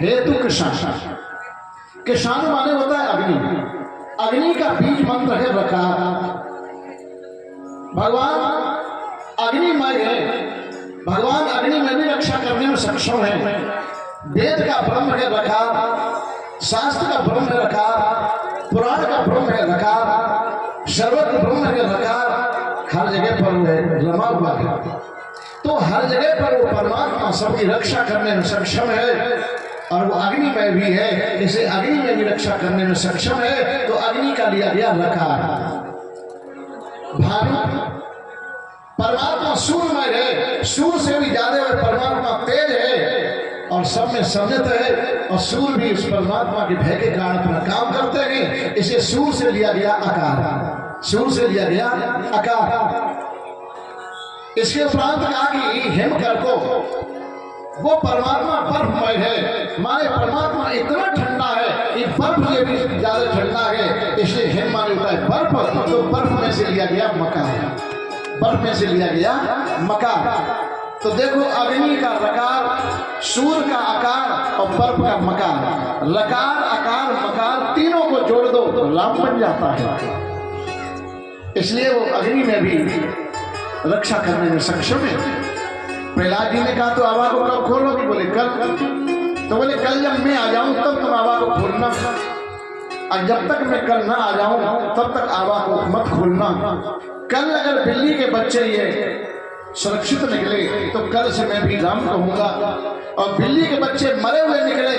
हेतु किसान, किसान माने होता है अग्नि, अग्नि का बीज मंत्र है रकार। भगवान अग्निमय है, भगवान अग्नि में भी रक्षा करने में सक्षम है। वेद का ब्रह्म है रकार, शास्त्र का ब्रह्म है रकार, पुराण का ब्रह्म है रकार, सर्वत्र ब्रह्म है रकार, हर जगह पर वो रमा हुआ है। तो हर जगह पर वो परमात्मा सबकी रक्षा करने में सक्षम है और वो अग्नि में भी है, इसे अग्नि में भी रक्षा करने में सक्षम है। तो अग्नि का लिया गया रकार। भानु परमात्मा सूर्यमय है, सूर्य से भी ज्यादा परमात्मा तेज है और सब में सम्मित है और सूर्य भी इस परमात्मा के भय के कारण अपना काम करते हैं। इसे सूर्य से लिया गया आकार, सूर्य से लिया गया आकार। इसके उपरांत कहा कि हिमकर को वो परमात्मा बर्फमय है, माने परमात्मा इतना ठंडा है कि बर्फ से भी ज्यादा ठंडा है, इसलिए हिम माने होता है बर्फ। तो बर्फ में से लिया गया मकार, बर्फ में से लिया गया मकार। तो देखो अग्नि का रकार, सूर्य का आकार और बर्फ का मकार, लकार आकार मकार तीनों को जोड़ दो तो राम बन जाता है। इसलिए वो अग्नि में भी रक्षा करने में सक्षम है। प्रहलाद जी ने कहा तो आवा को कब खोलोगे? बोले कल। तो बोले कल जब मैं आ जाऊं तब तुम आवा को खोलना, और जब तक मैं कल ना आ जाऊं तब तक आवा को मत खोलना। कल अगर बिल्ली के बच्चे ये सुरक्षित निकले तो कल से मैं भी राम कहूंगा, और बिल्ली के बच्चे मरे हुए निकले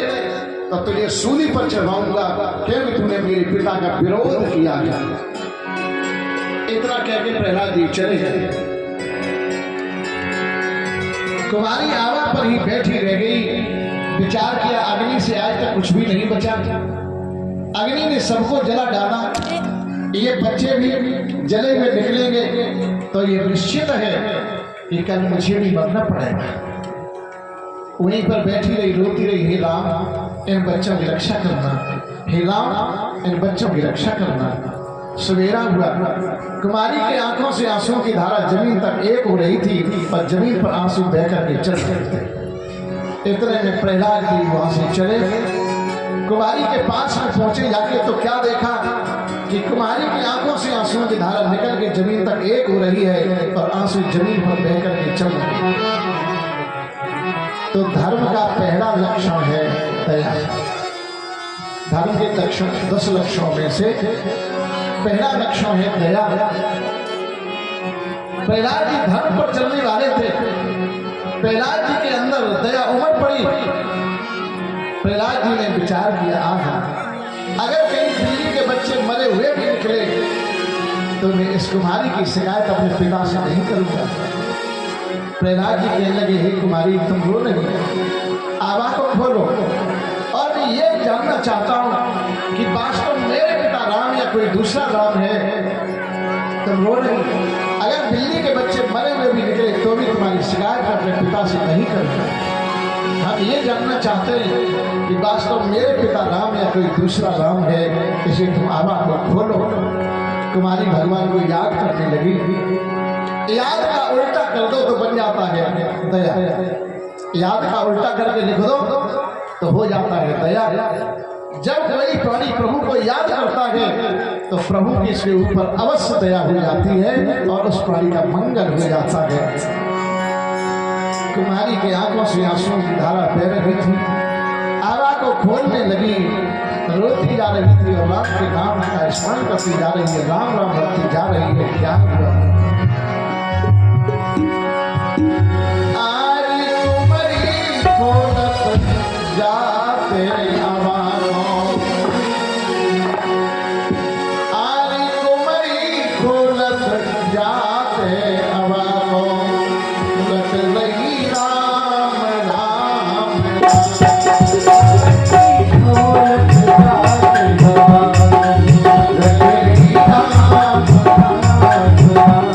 तो तुझे सूली पर चढ़ाऊंगा क्योंकि तूने मेरे पिता का विरोध किया है। इतना कह के प्रहलाद जी चले गए। कुमारी आवा पर ही बैठी रह गई। विचार किया अग्नि से आज तक कुछ भी नहीं बचा, अग्नि ने सबको जला डाला, ये बच्चे भी जले हुए निकलेंगे तो ये निश्चित है कि कल मुझे भी मरना पड़ेगा। वहीं पर बैठी रही, रोती रही, हे राम इन बच्चों की रक्षा करना, हे राम इन बच्चों की रक्षा करना। सवेरा हुआ, कुमारी के आंखों से आंसुओं की धारा जमीन तक एक हो रही थी और जमीन पर आंसू बह करके चल रहे थे। इतने में प्रहलाद जी वहां से चले, कुमारी के पास में पहुंचे। जाके तो क्या देखा कि कुमारी की आंखों से आंसुओं की धारा निकल के जमीन तक एक हो रही है और आंसू जमीन पर बह करके चल रहे हैं। तो धर्म का पहला लक्षण है दया। धर्म के लक्षण 10 लक्षणों में से पहला लक्षण है दया। प्रहलाद जी धर्म पर चलने वाले थे, प्रहलाद जी के अंदर दया उमड़ पड़ी। प्रहलाद जी ने विचार किया, आहा अगर कहीं बिल्ली के बच्चे मरे हुए भी निकले तो मैं इस कुमारी की शिकायत अपने पिता से नहीं करूंगा। प्रहलाद जी कहने लगे, हे कुमारी तुम रो नहीं, आवा को खोलो और मैं ये जानना चाहता हूं कि वास्तव मेरे पिता राम या कोई दूसरा राम है। तुम रो नहीं, अगर बिल्ली के बच्चे मरे हुए भी निकले तो भी तुम्हारी शिकायत अपने पिता से नहीं करूंगा। हम ये जानना चाहते हैं कि वास्तव मेरे पिता राम या कोई दूसरा राम है, इसे तुम आवा को खोलो। कुमारी भगवान को याद करने लगी। याद का उल्टा कर दो तो बन जाता है दया। याद का उल्टा करके लिख दो तो हो जाता है दया। जब कोई प्राणी प्रभु को याद करता है तो प्रभु की इसके ऊपर अवश्य दया हो जाती है और उस प्राणी का मंगल हो जाता है। कुमारी के आंखों से आंसुओं की धारा बह रही थी, आवा को खोलने लगी, रोती जा रही थी और राम के नाम का स्मरण करती जा रही है, राम राम करती जा रही है। क्या हुआ? जाते आवा आरी कुमरी खोलत जाते आवा लट लगी राम राम खोलत जाते आवा लट लगी राम राम।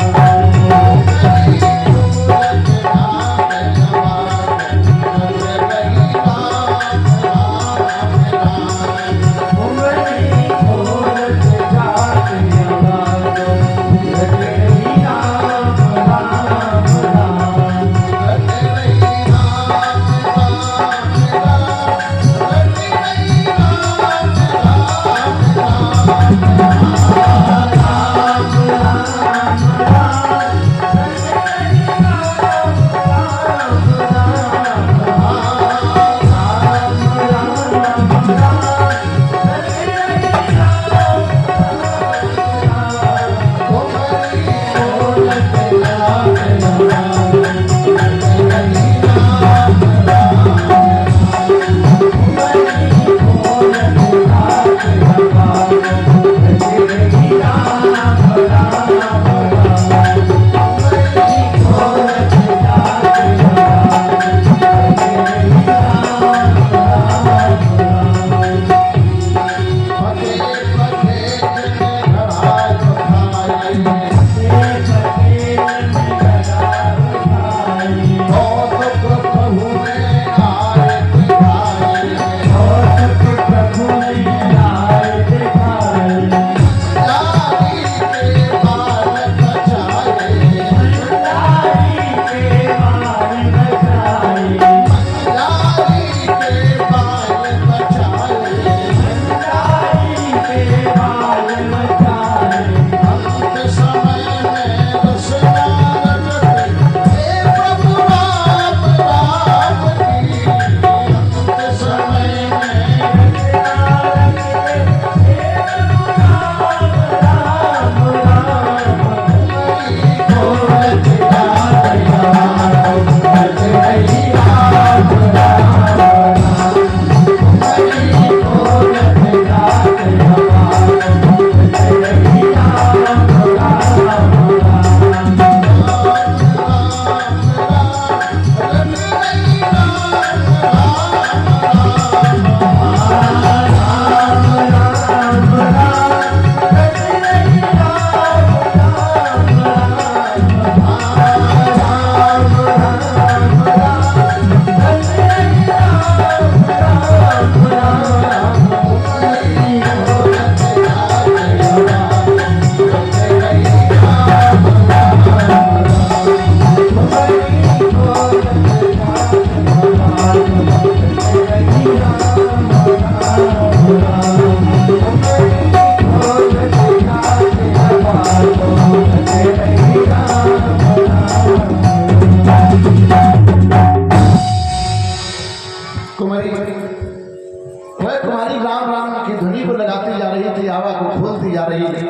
आवा को खोलती जा रही थी।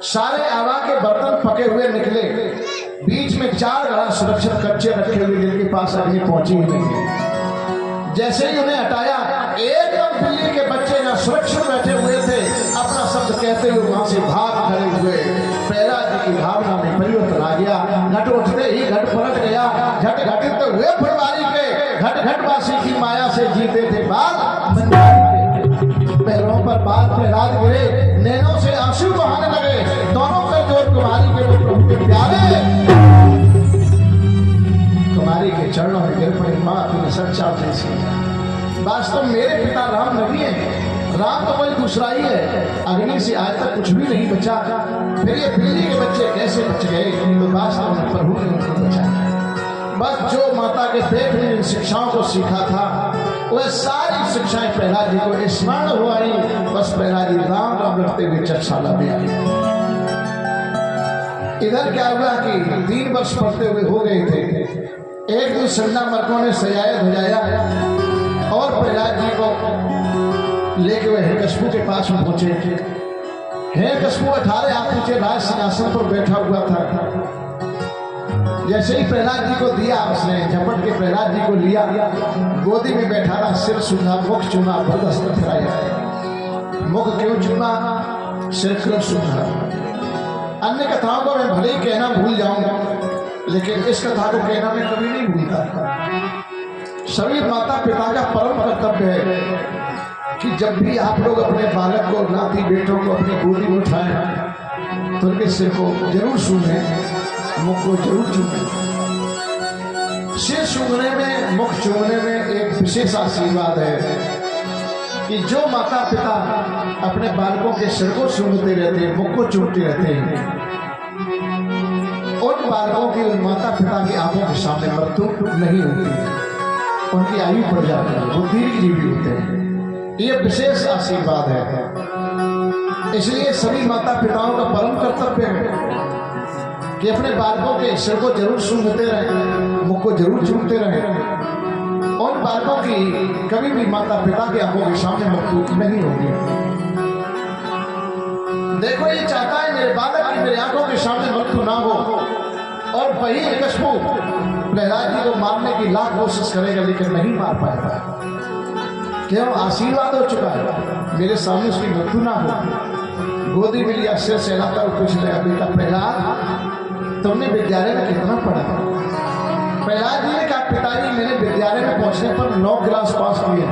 सारे आवा के बर्तन पके हुए निकले, बीच में 4 ग्लास सुरक्षित कच्चे रखे हुए जिनके पास अग्नि पहुंची ही नहीं। जैसे ही उन्हें हटाया, एकदम बिल्ली के बच्चे न सुरक्षित बैठे हुए थे, अपना शब्द कहते हुए वहां से भाग खड़े हुए। प्रहलाद जी की भावना में परिवर्तन आ गया। घट उठते ही घट पलट गया। घट घटित तो हुए फुलवारी के, घट घटवासी की माया से जीते थे बाल पैरों पर बाल प्रहलाद गिरे, नैनों से आंसू बहाने लगे। दोनों कर जोर कुमारी के वो प्रभु के प्यारे, कुमारी के चरणों में गिर पड़े। माँ तूने सच्चा उपदेश किया। वास्तव मेरे पिता राम नहीं है, राम तो कोई दूसरा ही है। अग्नि से आज तक कुछ भी नहीं बचा, फिर ये बिल्ली के बच्चे कैसे बच गए? तो वास्तव में प्रभु ने उनको बचाया। बस जो माता के पेट में इन शिक्षाओं को सीखा था, वह सारी शिक्षाएं प्रहलाद जी को स्मरण हुआ ही। बस प्रहलाद जी राम राम रखते हुए चरशाला में आए। इधर क्या हुआ कि 3 वर्ष पढ़ते हुए हो गए थे। एक दिन संडा मर्कों ने सजाया धजाया और प्रहलाद जी को लेके हुए हिरण्यकशिपु के पास में पहुंचे। हिरण्यकशिपु 18 हाथ नीचे राज सिंहासन पर बैठा हुआ था। जैसे ही प्रहलाद जी को दिया, उसने झपट के प्रहलाद जी को लिया, गोदी में बैठाना, सिर सूंघा, मुख चूमा, बदहस्त फिराया। मुख क्यों चूमा, सिर क्यों सूंघा? अन्य कथाओं को मैं भले ही कहना भूल जाऊंगा, लेकिन इस कथा को कहना मैं कभी नहीं भूलता। सभी माता पिता का परम कर्तव्य है कि जब भी आप लोग अपने बालक को, नाती बेटों को अपनी गोदी में उठाएं तो उनके सिर को जरूर सूंघें, मुख को जरूर चूमें। सिर सूंघने में, मुख चूमने में एक विशेष आशीर्वाद है कि जो माता पिता अपने बालकों के सिर को सूंघते रहते हैं, मुख को चूमते रहते हैं, उन बालकों की, उन माता पिता की आंखों के सामने मृत्यु नहीं होती, उनकी आयु बढ़ जाती है, वो दीर्घजीवी होते हैं। ये विशेष आशीर्वाद है। इसलिए सभी माता पिताओं का परम कर्तव्य है कि अपने बालकों के सिर को जरूर सूंघते रहें, मुख को जरूर चूमते रहें। उन बालकों की कभी भी माता पिता के आंखों के सामने मृत्यु नहीं होगी। देखो, ये चाहता है मेरे बालक की मेरे आंखों के सामने मृत्यु ना हो, और वही हिरण्यकशिपु प्रहलाद जी को मारने की लाख कोशिश करेगा, लेकिन नहीं मार पाएगा। क्यों? आशीर्वाद हो चुका है, मेरे सामने उसकी मृत्यु ना हो। गोदी में लिया, सिर सहलाता और पूछ लिया, बेटा प्रहलाद तुमने विद्यालय में कितना पढ़ा? प्रहलाद जी ने कहा, पिताजी मैंने विद्यालय में पहुंचने पर 9 क्लास पास किए।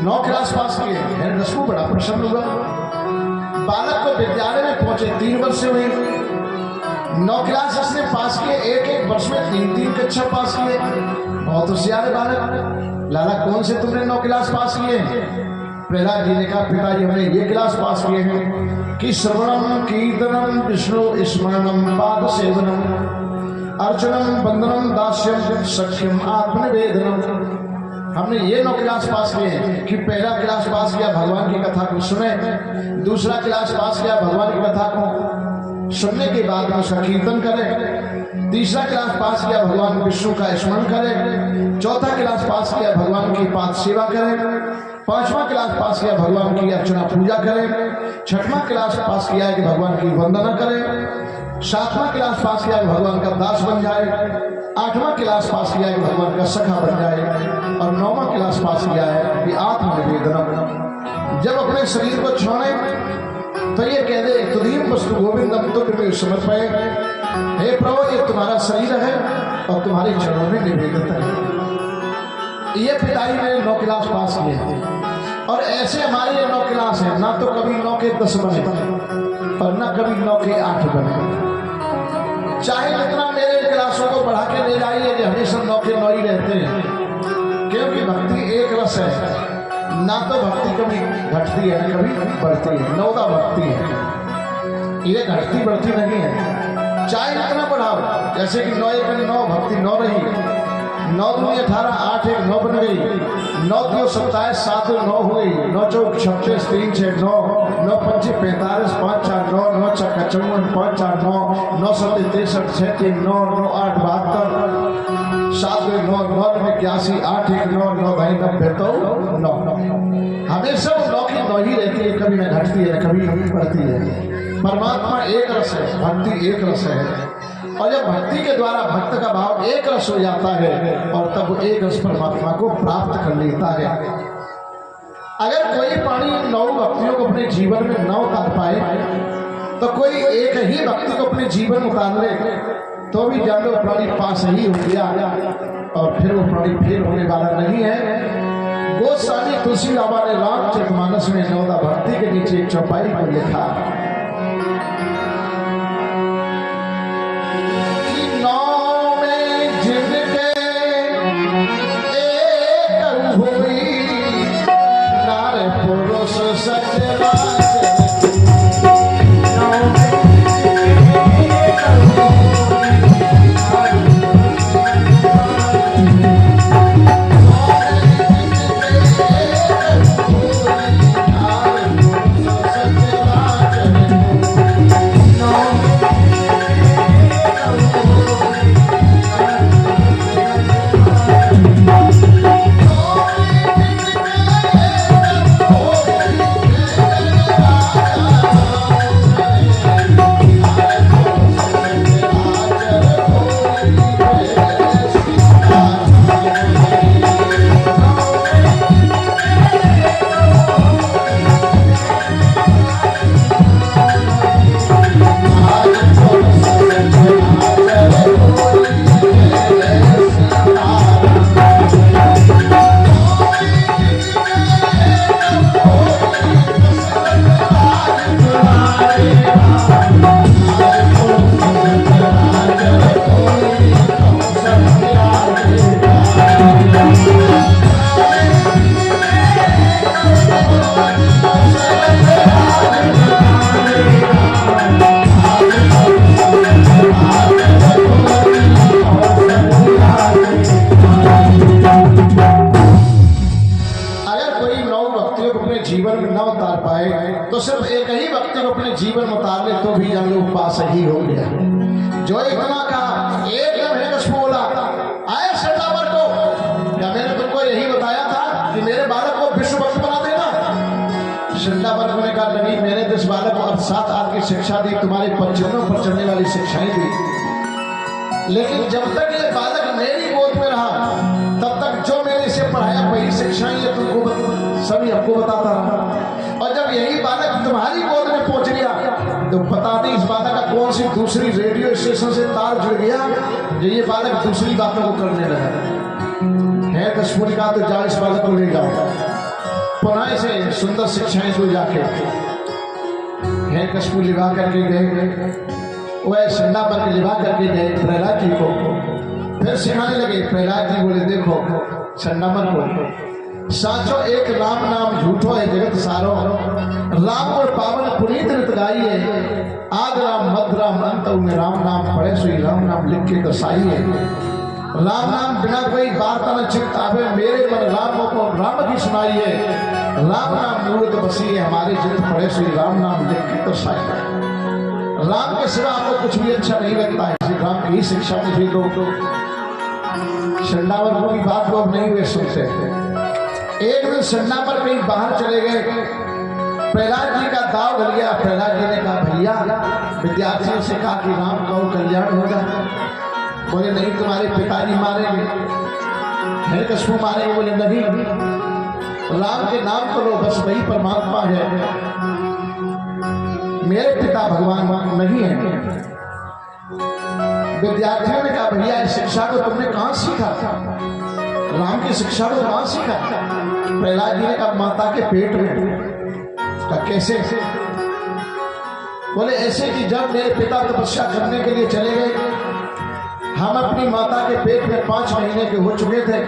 9 क्लास पास किए। हिरण्यकशिपु बड़ा प्रसन्न हुआ। बालक को विद्यालय में पहुंचे 3 वर्ष हुए, 9 क्लास इसने पास किए। एक वर्ष में 3 कक्षा पास किए। बहुत होशियार बालक। लाला कौन से तुमने 9 क्लास पास किए? प्रहलाद जी ने कहा, पिताजी हमने ये क्लास पास किए हैं कि श्रवणम कीर्तनम विष्णु स्मरणम पाद सेवनम अर्चनम वंदनम दास्यम सख्यम आत्मनिवेदनम। हमने ये 9 क्लास पास किए हैं कि पहला क्लास पास किया भगवान की कथा को सुने, दूसरा क्लास पास किया भगवान की कथा को सुनने के बाद उसका कीर्तन करें, तीसरा क्लास पास किया भगवान विष्णु का स्मरण करें, चौथा क्लास पास किया भगवान की पाद सेवा करें, 5वां क्लास पास किया भगवान की अर्चना पूजा करें, 6वां क्लास पास किया है कि भगवान की वंदना करें, 7वां क्लास पास किया है भगवान का दास बन जाए, 8वां क्लास पास किया है कि भगवान का सखा बन जाए, और 9वां क्लास पास किया है कि आत्मनिवेदनम। जब अपने शरीर को छोड़े तो ये कह दे, तुदीम वस्तु गोविंदम तुभ्यमेव समर्पये। हे प्रभु, ये तुम्हारा शरीर है और तुम्हारे चरणों में निवेदित है। ये पिताजी ने 9 क्लास पास किए, और ऐसे हमारे ये 9 क्लास है, ना तो कभी 9 के 10 बने और ना कभी 9 के 8 बने। चाहे जितना मेरे क्लासों को बढ़ा के ले जाइए, कि हमेशा 9 के 9 ही रहते हैं, क्योंकि भक्ति एक रस है। ना तो भक्ति कभी घटती है, ना कभी बढ़ती है। 9 का भक्ति है, ये घटती बढ़ती नहीं है। चाहे जितना बढ़ाओ, जैसे कि 9 1 9 भक्ति 9 रही, 9 2 18 8 1 9 बन गई, 9 2 27 7 9 हो गई, 9 4 36 3 6 9 9 5 5 45 5 4 9 9 6 55 5 4 9 9 7 63 6 3 9 9 8 72 7 9 9 81 8 1 9 9 2 90 तो 9 हमेशा वो 9 की 9 ही रहती है, कभी न घटती है कभी बढ़ती है। परमात्मा एक रस है, भक्ति एक रस है, और जब भक्ति के द्वारा भक्त का भाव एक रस हो जाता है और तब वो एक रस परमात्मा को प्राप्त कर लेता है। अगर कोई प्राणी 9 भक्तियों को अपने जीवन में न उतार पाए तो कोई एक ही भक्ति को अपने जीवन में उतार ले तो भी जान लो प्राणी पास ही हो गया, और फिर वो प्राणी फिर होने वाला नहीं है। गोस्वामी तुलसी बाबा ने रामचरितमानस में 9 भक्ति के नीचे एक चौपाई पर लिखा कि 9 में जिनके एक हुई नार पुरुष सत्यवान तो सिर्फ एक ही भक्ति को अपने जीवन में उतार ले तो भी जान लो पास ही हो गया। जो इतना का एकदम है बोला आए सदावर को, क्या मैंने तुमको यही बताया था कि मेरे बालक को विश्व भक्त बना देना? सदावर ने कहा नहीं, मैंने 10 बालक को 7 आर की शिक्षा दी, तुम्हारे पंचमों पर चलने वाली शिक्षाएं दी, लेकिन जब तक ये बालक मेरी गोद में रहा तब तक जो मैंने इसे पढ़ाया वही शिक्षाएं ये तुमको सभी हमको बताता रहा, और जब यही बालक तुम्हारी गोद में पहुंच गया तो पता नहीं इस बालक का कौन सी दूसरी रेडियो स्टेशन से तार जुड़ गया जो ये बालक दूसरी बातों को करने लगा है। कश्मीर का तो जाओ इस बालक को ले जाओ, पुनः इसे सुंदर शिक्षाएं दो जाके है। कश्मीर लिवा करके गए, वह संडा पर लिवा करके गए प्रहलाद जी को, फिर सिखाने लगे। प्रहलाद जी बोले देखो संडामर को साचो एक राम नाम झूठो है जगत सारो, राम और पावन पुनीत रित गाई है, आद राम मध राम अंत में राम नाम पढ़े सोई राम नाम लिख के दसाई है। राम नाम बिना कोई वार्ता न चित्त आवे, मेरे मन राम को राम की सुनाई है, राम नाम मूर्त बसी है हमारे चित्त पढ़े सोई राम नाम लिख के दसाई है। राम के सिवा आपको कुछ भी अच्छा नहीं लगता है, इसी राम की ही शिक्षा मुझे दो। संडावर की बात लोग नहीं वे सुनते। एक दिन सन्ना पर कहीं बाहर चले गए, प्रहलाद जी का दाव गल गया। प्रहलाद जी ने कहा भैया विद्यार्थियों से कहा कि राम का कल्याण होगा। बोले नहीं, तुम्हारे पिताजी मारेंगे, हिरण्यकशिपु मारेंगे। बोले नहीं, राम के नाम करो, बस वही परमात्मा है, मेरे पिता भगवान नहीं है। विद्यार्थियों ने कहा भैया इस शिक्षा को तुमने कहां सीखा, राम की शिक्षा को कहां सीखा? प्रहलाद जी ने कहा माता के पेट में। कहा कैसे? बोले ऐसे कि जब मेरे पिता तपस्या करने के लिए चले गए, हम अपनी माता के पेट में 5 महीने के हो चुके थे,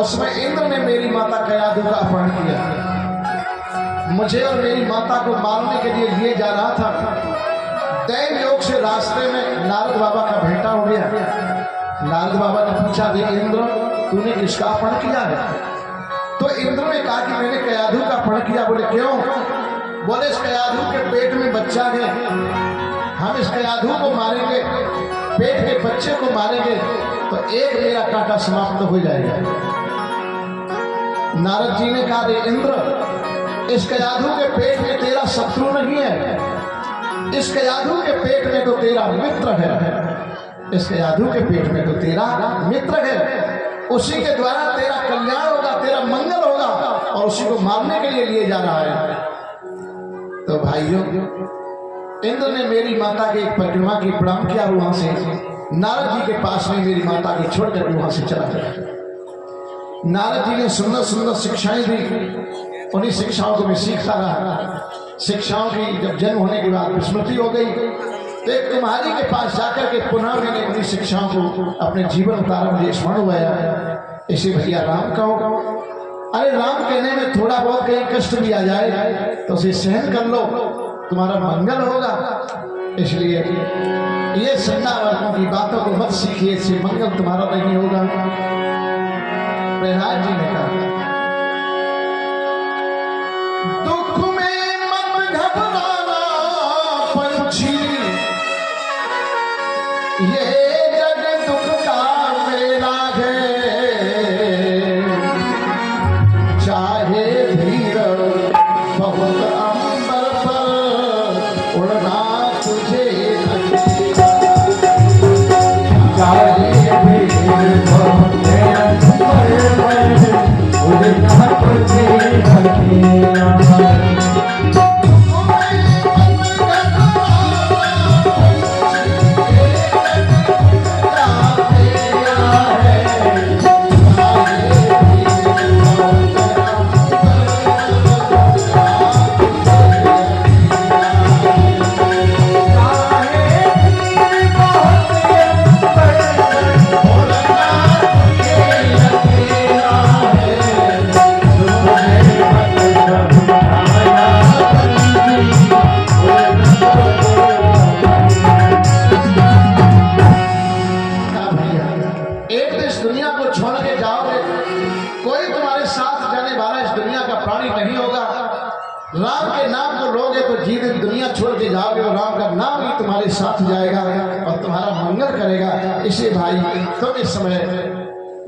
उसमें इंद्र ने मेरी माता कयाधु का अपहरण किया। मुझे और मेरी माता को मारने के लिए लिए जा रहा था। दैव योग से रास्ते में नारद बाबा का भेंटा हो गया। नारद बाबा ने पूछा इंद्र तूने किसका अपहरण किया है? तो इंद्र ने कहा कि मैंने कयाधु का अपहरण किया। बोले क्यों? बोले इस कयाधु के पेट में बच्चा है, हम इस कयाधु को मारेंगे, पेट के बच्चे को मारेंगे तो एक मेरा कांटा समाप्त हो जाएगा। नारद जी ने कहा, रे इंद्र, इस कयाधु के पेट में तेरा शत्रु नहीं है, इस कयाधु के पेट में तो तेरा मित्र है, इस कयाधु के पेट में तो तेरा मित्र है, उसी के द्वारा तेरा कल्याण होगा, तेरा मंगल होगा, और उसी को मारने के लिए जा रहा है। तो भाइयों, इंद्र ने मेरी माता की परिक्रमा की, प्रणाम किया, वहां से नारद जी के पास में मेरी माता को छोड़कर वहां से चला गया। नारद जी ने सुंदर सुंदर शिक्षाएं दी, उन्हीं शिक्षाओं को मैं सीखता रहा। शिक्षाओं की जब जन्म होने के बाद विस्मृति हो गई तो एक तुम्हारी के पास जाकर के पुनः मैंने उन्हीं शिक्षाओं को अपने जीवन उतारा, मुझे स्मरण हुआ। इसे भैया राम कहो। अरे राम कहने में थोड़ा बहुत कहीं कष्ट भी आ जाए तो उसे सहन कर लो, तुम्हारा मंगल होगा। इसलिए ये संतावर्तों की बातों को मत सीखिए, इससे मंगल तुम्हारा नहीं होगा। प्रहलाद जी ने कहा, दुख में मत घबराना पंछी, ये जग दुख का मेला है, चाहे भीड़ बहुत अंबर पर उड़ना तुझे अकेला, चाहे भीड़ बहुत अंबर पर उड़ना तुझे अकेला। राम के नाम को लोगे तो जीवन दुनिया छोड़ के जाओगे, और राम का नाम ही तुम्हारे साथ जाएगा और तुम्हारा मंगल करेगा। इसे भाई तुम इस समय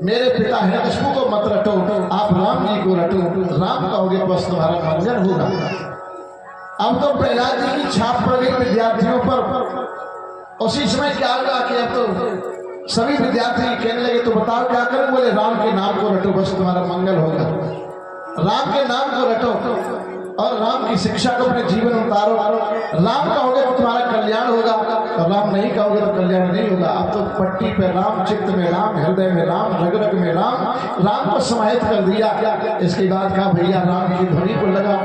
मेरे पिता हिरण्यकशिपु को मत रटो, आप राम जी को रटो, राम कहोगे बस तुम्हारा मंगल होगा। अब तो प्रहलाद जी की छाप पड़ गई विद्यार्थियों पर। उसी समय क्या होगा कि अब तो सभी विद्यार्थी कहने लगे, तो बताओ क्या करें? बोले राम के नाम को रटो, बस तुम्हारा मंगल होगा। राम के नाम को रटो और राम की शिक्षा को अपने जीवन में उतारो। राम कहोगे तो तुम्हारा कल्याण होगा, और राम नहीं कहोगे तो कल्याण नहीं होगा। अब तो पट्टी पे राम, चित्त में राम, हृदय में राम, रग रग में राम, राम को समाहित कर दिया। इसके बाद कहा भैया राम की ध्वनि को लगाओ।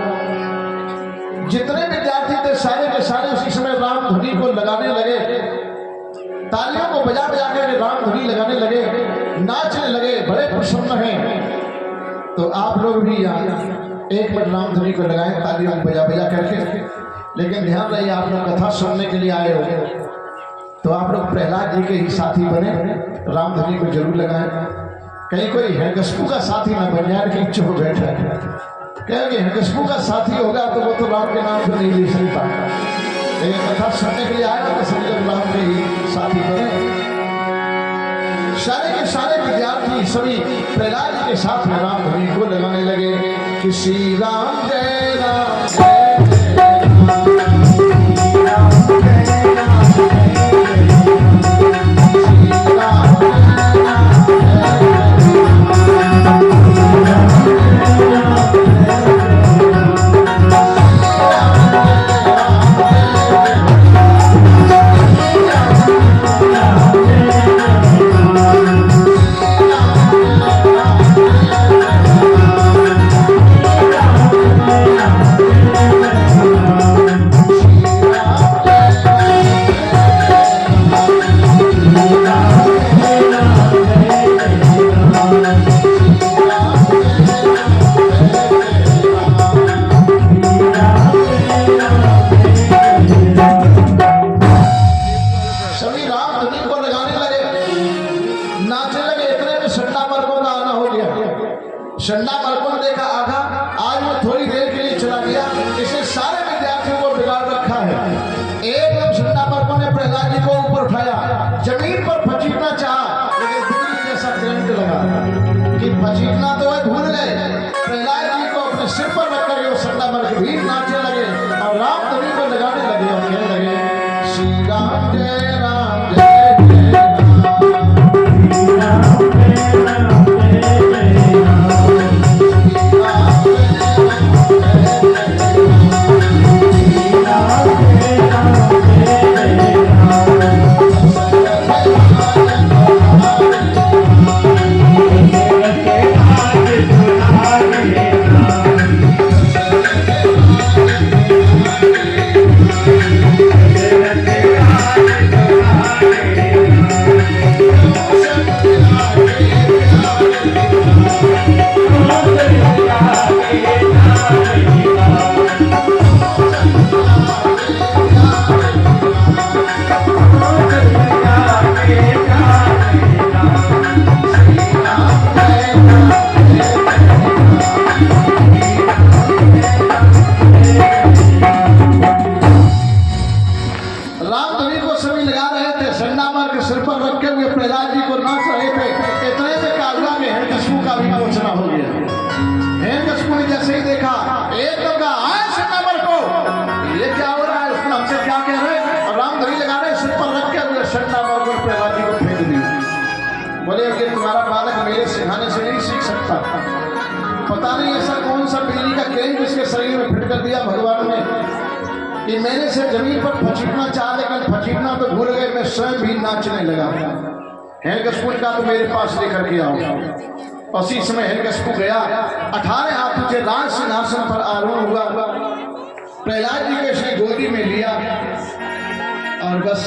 जितने विद्यार्थी थे सारे के सारे उसी समय राम ध्वनि को लगाने लगे, तालियों को बजा बजा कर राम ध्वनि लगाने लगे, नाचने लगे, बड़े प्रसन्न हैं। तो आप लोग भी यहाँ एक मिनट राम ध्वनि को लगाएं, तालियों को बजा बजा करके। लेकिन ध्यान रहिए, आप लोग कथा सुनने के लिए आए हो तो आप लोग प्रहलाद जी के ही साथी बने, राम ध्वनि को जरूर लगाएं। कहीं कोई हिरण्यकशिपु का साथी ना बन जाए कि चुप बैठा है, कहेंगे हिरण्यकशिपु का साथी होगा तो वो तो राम के नाम को नहीं ले सकता। लेकिन कथा सुनने के लिए आए तो सभी लोग राम के ही साथी बने। सारे के सारे विद्यार्थी सभी प्रहलाद जी के साथ में राम ध्वनि को लगाने लगे कि श्री राम जय राम जय Yeah. पता नहीं ऐसा कौन सा बिजली का केंद्र इसके शरीर में फिट कर दिया भगवान ने कि मैंने से जमीन पर फचीटना चाहा, लेकिन फचीटना तो भूल गए, मैं स्वयं भी नाचने लगा। हिरण्यकशिपु का तो मेरे पास लेकर के आओ। उसी समय हिरण्यकशिपु गया, 18 हाथ ऊंचे राज सिंहासन पर आरूढ़ हुआ, प्रहलाद जी को इसने गोदी में लिया और बस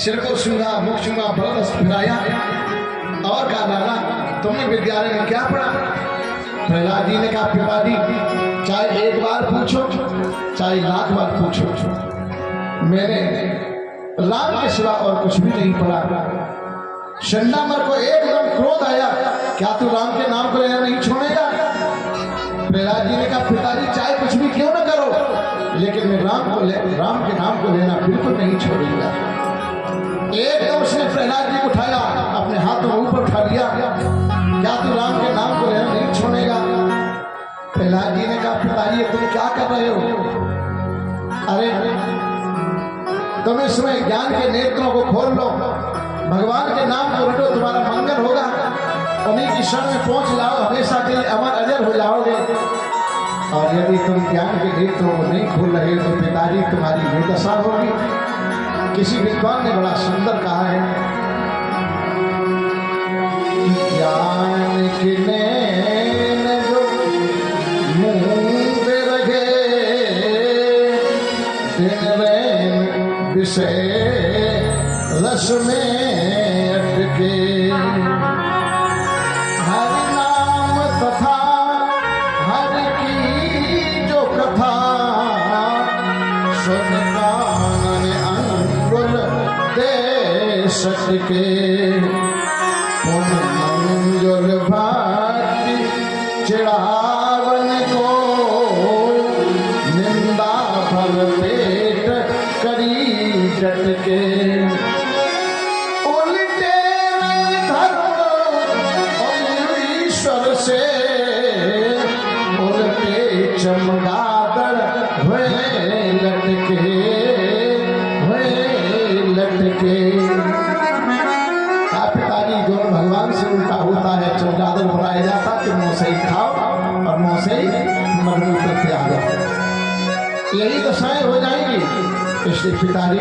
सिर को छूंगा, मुख छूंगा, बरस फिराया और कहा, लाला तुमने विद्यालय में क्या पढ़ा? प्रहलाद जी ने कहा, पिताजी चाहे एक बार पूछो चाहे लाख बार पूछो, मैंने राम के सिवा और कुछ भी नहीं पढ़ा। शंडामर को एकदम क्रोध आया, क्या तू राम के नाम को लेना नहीं छोड़ेगा? प्रहलाद जी ने कहा, पिताजी चाहे कुछ भी क्यों न करो, लेकिन मैं राम के नाम को लेना बिल्कुल नहीं छोड़ूंगा। एकदम उसने प्रहलाद जी को उठाया, अपने हाथों में ऊपर उठा लिया, क्या तू राम के नाम को लेना नहीं छोड़ेगा? प्रहलाद जी ने कहा, पिताजी तुम क्या कर रहे हो? अरे तुम इसमें ज्ञान के नेत्रों को खोल लो, भगवान के नाम को रटो, तुम्हारा मंगल होगा, उन्हीं की शरण में पहुंच जाओ, हमेशा के लिए अमर अजर हो जाओगे। और यदि तुम ज्ञान के नेत्रों को नहीं खोल रहे तो पिताजी तुम्हारी ये दशा होगी। किसी विद्वान ने बड़ा सुंदर कहा है, ज्ञान के नैन जो मूंद रहे, दिन रैन विषय रस में अटके, हरि नाम तथा हरि की जो कथा, सुन कानन अंगुल दे सके, पुन मंजुल भाति चिड़ावन को, निंदा भर पेट करी डटके, उल्टे धर्म और ईश्वर से, उल्टे चमगादड़ हुए लटके, पिताजी जो भगवान से उल्टा होता है, चमगादड़ बनाया जाता कि मुंह से ही खाओ और मुंह से ही मरमूल करते आ जाओ, यही दशाएं हो जाएंगी। इसलिए पिताजी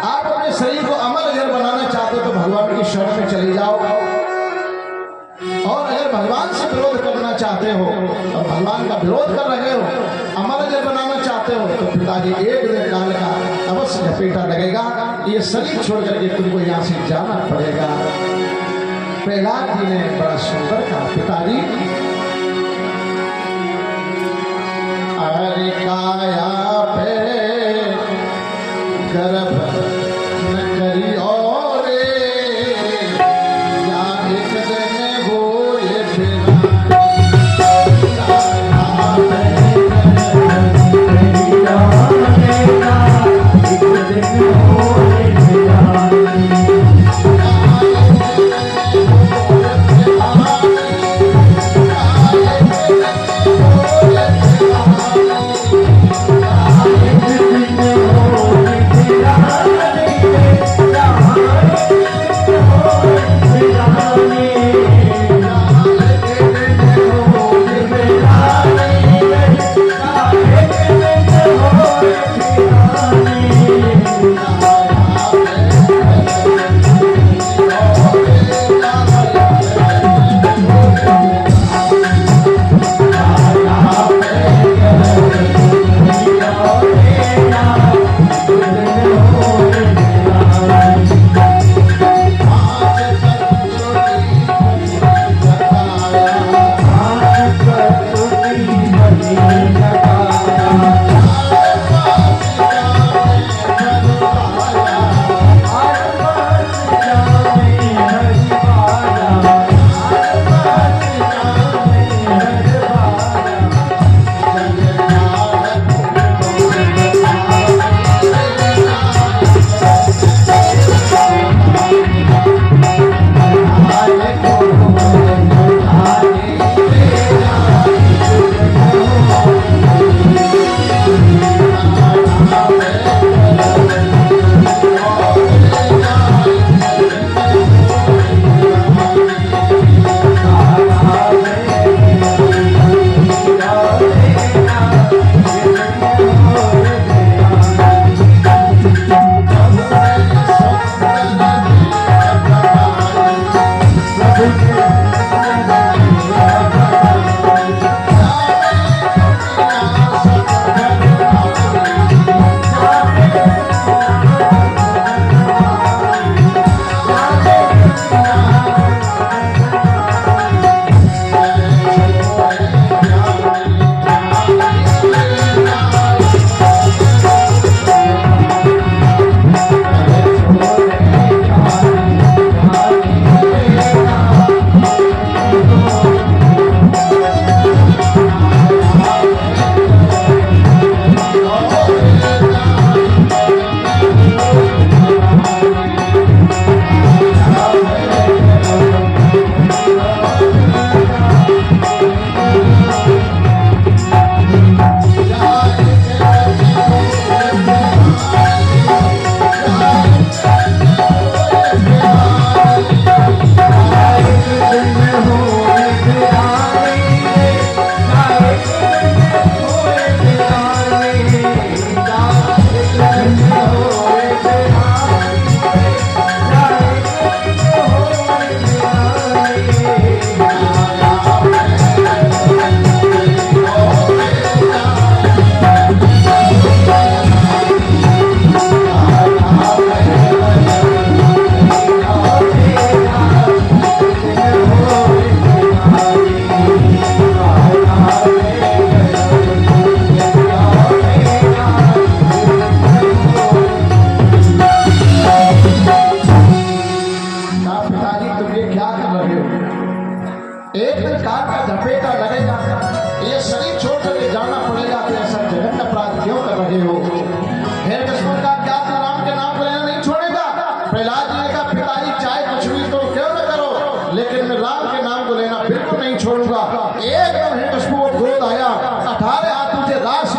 आप अपने शरीर को अमर अजर बनाना चाहते हो तो भगवान की शरण में चले जाओ, और अगर भगवान से विरोध करना चाहते हो और भगवान का विरोध कर रहे हो, अमर अजर बनाना चाहते हो तो पिताजी एक दिन काल का अवश्य झपेटा लगेगा, ये शरीर छोड़ करके तुमको यहाँ से जाना पड़ेगा। प्रहलाद जी ने बड़ा सुंदर कहा, पिताजी अरे काया पे गर्भ न करी और या एक दिन वो ये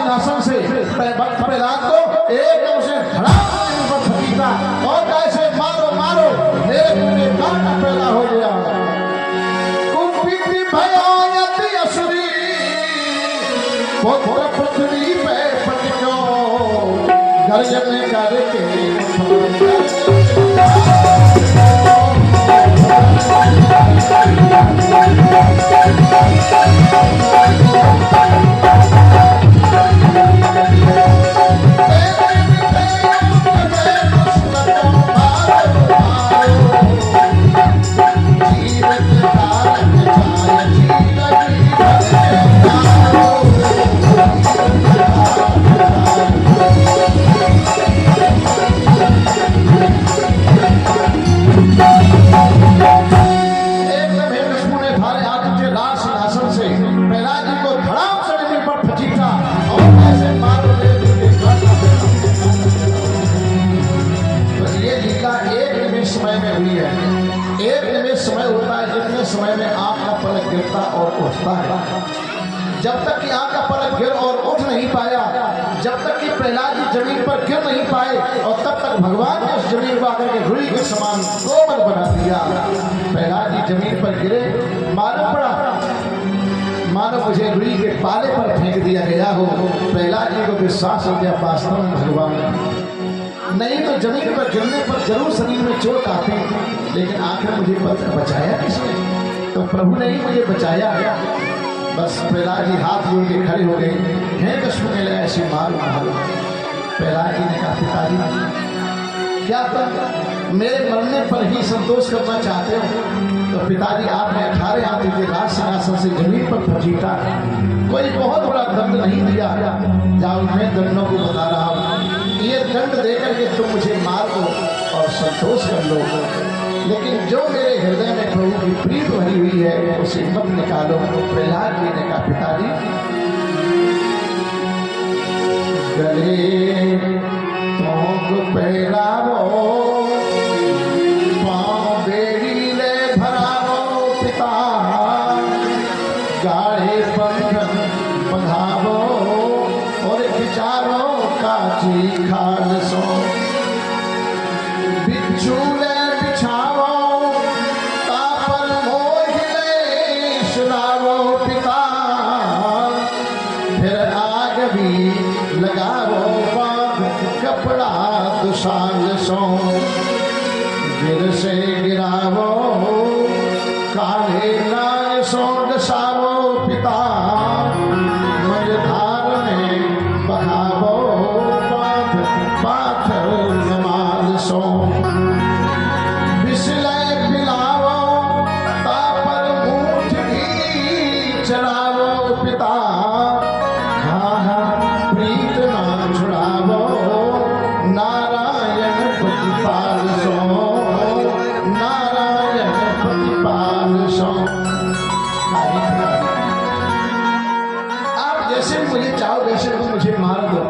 सिंहासन से प्रहलाद को एकदम से धड़ाम से ऊपर फकीरा और कैसे मारो मारो मेरे कांटा पैदा हो गया। कुपित भयानक असुरी पुत्र पृथ्वी पे पटियो गर्जन करके समय में आंख का पलक गिरता और उठता है। जब तक कि आंख का पलक गिर और उठ नहीं पाया, जब तक कि प्रहलाद जी जमीन पर गिर नहीं पाए और तब तक भगवान ने उस जमीन को आकर के रुई के समान कोमल बना दिया। प्रहलाद जी जमीन पर गिरे, मालूम पड़ा मानो मुझे रुई के पाले पर फेंक दिया गया हो। प्रहलाद जी को विश्वास हो गया वास्तव में भगवान नहीं तो जमीन पर गिरने पर जरूर शरीर में चोट आती, लेकिन आखिर मुझे बचाया किसने? तो प्रभु ने ही मुझे बचाया। बस प्रहलाद जी हाथ जोड़ के खड़े हो गए, हैं कश्मीर के लिए ऐसे मार मारो। प्रहलाद जी ने कहा पिताजी क्या तुम मेरे मरने पर ही संतोष करना चाहते हो? तो पिताजी आपने 18 हाथी के राज सिंहासन से जमीन पर फजीटा कोई बहुत बड़ा दंड नहीं दिया। जाओ मैं दंडों को बता रहा हूँ, ये दंड देकर के तुम मुझे मार दो और संतोष कर लो, लेकिन जो मेरे हृदय में प्रभु की प्रीत भरी हुई है उसे मत निकालो। प्रहलाद जी ने कहा पिताजी गले तोंग पहरावो पाँव बेड़ी ले भरावो पिता गाढ़े बंधन बंधावो और विचारो काची खाल सो बिच्छू ले बिछावो तापर मोहिले सुनावो पिता फिर आग भी लगावो बांध कपड़ा दुशाल सो गिर से गिरावो काले नाय सो दसावो पिता मझधार में बहावो बांध पाथर नमाल सो बिसले पिलावो तापर मूठ भी चढ़ावो पिता प्रीत ना छुड़ावो नारायण प्रतिपाल सो नारायण प्रतिपाल सो। आप जैसे मुझे चाहो वैसे तुम मुझे मार दो,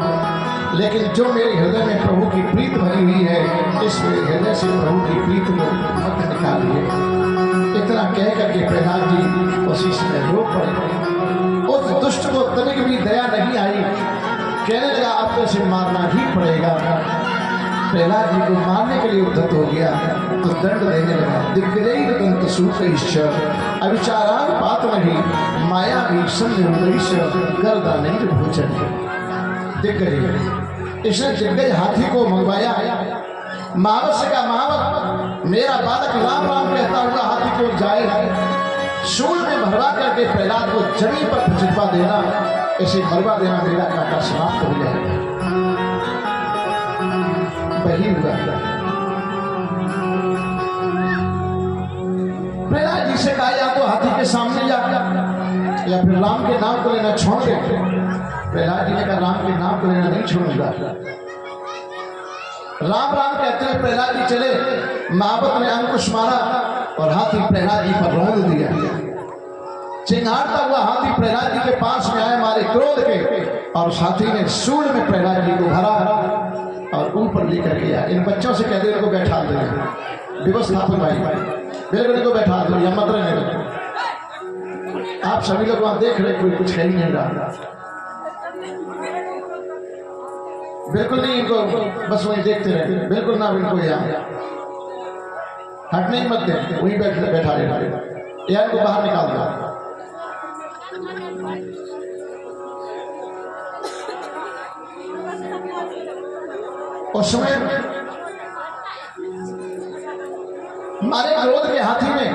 लेकिन जो मेरे हृदय में प्रभु की प्रीत भरी हुई है इस मेरे हृदय से प्रभु की प्रीत को मत निकालिए। इतना कह करके प्रहलाद जी उसी समय रो पड़े। उस दुष्ट को तनिक भी दया नहीं आई, कहने लगा आपको इसे मारना ही पड़ेगा। प्रहलाद जी को मारने के लिए उद्धत हो गया तो दंड देने लगा। दिग्गज दंत सूत्र अविचारा बात नहीं माया भी गर्दा नहीं भोजन। दिग्गज इसने दिग्गज हाथी को मंगवाया। महावत से कहा महावत मेरा बालक राम राम कहता हुआ हाथी को जाए शूल में भरवा करके प्रहलाद को जमीन पर छिपा देना, इसे मरवा देना, मेरा काटा समाप्त हो जाएगा। वही हुआ। प्रहलाद जी से कहा या तो हाथी के सामने जा या फिर राम के नाम को लेना छोड़ दे। प्रहलाद जी ने कहा राम के नाम को लेना नहीं छोड़ूंगा। राम राम कहते हुए प्रहलाद जी चले। महावत ने अंकुश मारा और हाथी प्रहलाद जी पर रौंद दिया। चिंगारता हुआ हाथी प्रहलाद जी के पास में आए मारे क्रोध के, और हाथी ने सूंड में प्रहलाद जी को भरा और ऊपर लेकर के आया। इन बच्चों से कहते इनको बैठा दो, व्यवस्थापन भाई बिल्कुल इनको बैठा दो या मत रहने दो। आप सभी लोग वहां देख रहे कोई कुछ कह ही नहीं रहा। बिल्कुल नहीं, इनको बस वहीं देखते रहे, बिल्कुल ना इनको यहाँ हटने ही मत दे, वहीं बैठा रहे, या इनको बाहर निकाल दो। उस समय मारे क्रोध के हाथी ने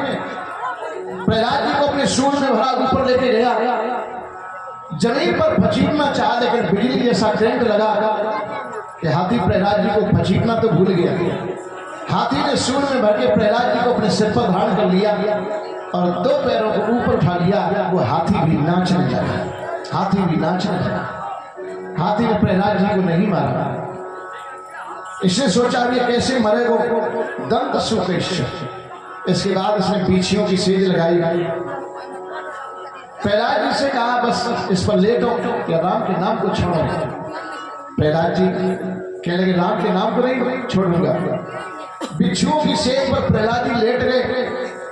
प्रहलाद जी को अपने सूंड में भरा ऊपर लेके गया, जमीन पर फचीटना चाहा, लेकिन बिजली जैसा करंट लगा कि हाथी प्रहलाद जी को फचीटना तो भूल गया। हाथी ने सूंड में भर के प्रहलाद जी को अपने सिर पर धारण कर लिया और दो पैरों को ऊपर उठा लिया। वो हाथी भी नाचने लगा, हाथी भी नाचने लगा। हाथी ने प्रहलाद जी को नहीं मारा, इसने सोचा अब ये कैसे मरेगो, दंत सुकेश। इसके बाद इसने पीछियों की सेज लगाई, प्रहलाद जी से कहा बस इस पर लेटो या राम के नाम को छोड़ो। प्रहलाद जी कहने लगे राम के नाम को नहीं छोड़ूंगा। बिच्छुओं की सेज पर प्रहलाद जी लेट गए,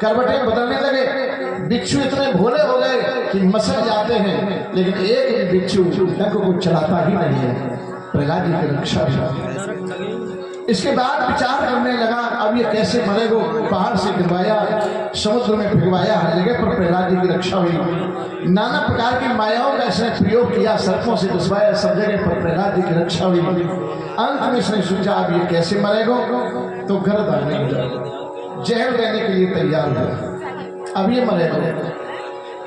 करवटें बदलने लगे। बिच्छू इतने भोले हो गए कि मसल जाते हैं, लेकिन एक भी बिच्छू डंक को चलाता ही नहीं है। प्रहलाद जी की रक्षा। इसके बाद विचार करने लगा अब ये कैसे मरेगो। पहाड़ से गिरवाया, समुद्र में फिरवाया, हर जगह पर प्रहलाद जी की रक्षा हुई। नाना प्रकार की मायाओं का इसने प्रयोग किया, सर्पों से घुसवाया, सब जगह पर प्रहलाद जी की रक्षा हुई। अंत में इसने सोचा अब ये कैसे मरेगो, तो गर्दन में जहर देने के लिए तैयार हुआ। अब ये मरेगो,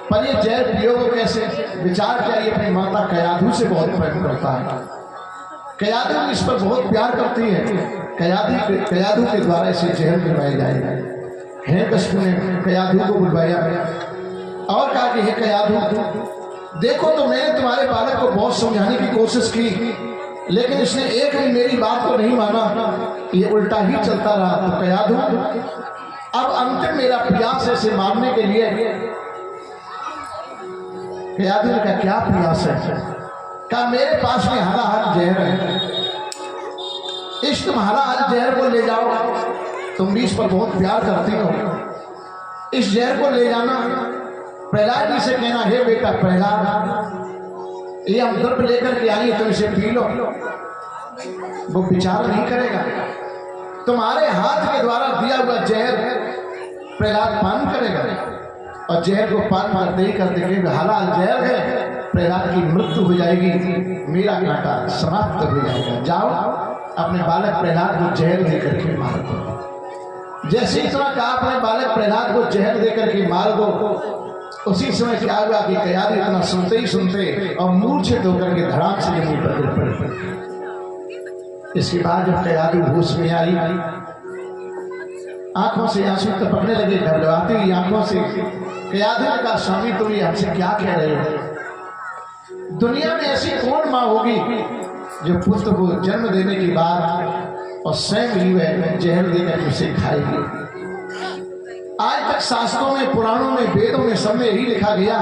पर ये जहर पियोगो कैसे। विचार किया ये अपनी माता कयाधु से बहुत प्रेम करता है, कयाधु इस पर बहुत प्यार करती है। कयाधु के द्वारा इसे जहर दिलवाया जाएगा। हिरण्यकशिपु ने कयाधु को बुलवाया और कहा कि हे कयाधु, देखो तो मैंने तुम्हारे बालक को बहुत समझाने की कोशिश की, लेकिन इसने एक भी मेरी बात को नहीं माना, ये उल्टा ही चलता रहा। तो कयाधु अब अंतिम मेरा प्रयास है इसे मारने के लिए। कयाधु ने कहा क्या प्रयास है। कहा मेरे पास में हरा हर जहर है, इस तुम्हारा हर जहर को ले जाओ, तुम भी इस पर बहुत प्यार करती हो, इस जहर को ले जाना। प्रहलाद जी से कहना हे बेटा प्रहलाद, ये हम द्रव्य लेकर के आई तो इसे पी लो। वो विचार नहीं करेगा, तुम्हारे हाथ के द्वारा दिया हुआ जहर प्रहलाद पान करेगा और जहर को पान करते ही करते हलाल जहर है, प्रहलाद की मृत्यु हो जाएगी, मेरा कांटा समाप्त हो जाएगा। जाओ अपने बालक प्रहलाद को जहर देकर के मार दो। जैसे इतना कहा अपने बालक प्रहलाद को जहर देकर के मार दो, उसी समय क्या हुआ कि कयाधु इतना सुनते ही सुनते और मूर्छित होकर के धड़ाम से जमीन पर गिर पड़े। इसके बाद जब कयाधु होश में आई, आंखों से आंसू टपकने लगे, घबराती हुई आंखों से कयाधु ने कहा स्वामी तुम ये हमसे क्या कह रहे हो। दुनिया में ऐसी कौन माँ होगी जो पुत्र को जन्म देने के बाद और स्वयं ही वह जहर देकर उसे खाएगी। आज तक शास्त्रों में, पुराणों में, वेदों में, सब में यही लिखा गया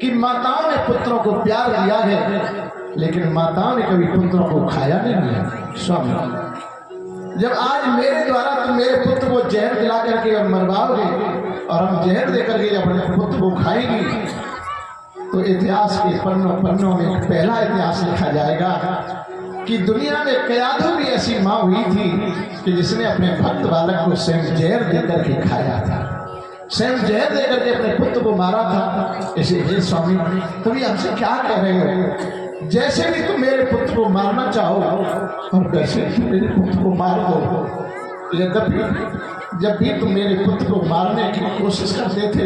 कि माताओं ने पुत्रों को प्यार दिया है, लेकिन माताओं ने कभी पुत्रों को खाया नहीं है। स्वामी जब आज मेरे द्वारा तुम मेरे पुत्र को जहर दिला करके और मरवाओगे और हम जहर देकर के अपने पुत्र को खाएंगे, तो इतिहास के पन्नों में पहला इतिहास लिखा जाएगा कि दुनिया में कयाधु भी ऐसी माँ हुई थी कि जिसने अपने भक्त बालक को स्वयं जहर देकर के खाया था, स्वयं जहर देकर के अपने पुत्र को मारा था। इसे हे स्वामी तुम ये हमसे क्या कह रहे हो। जैसे भी तुम मेरे पुत्र को मारना चाहो और वैसे मेरे पुत्र को मार दो। जब भी तुम मेरे पुत्र को मारने की कोशिश करते थे,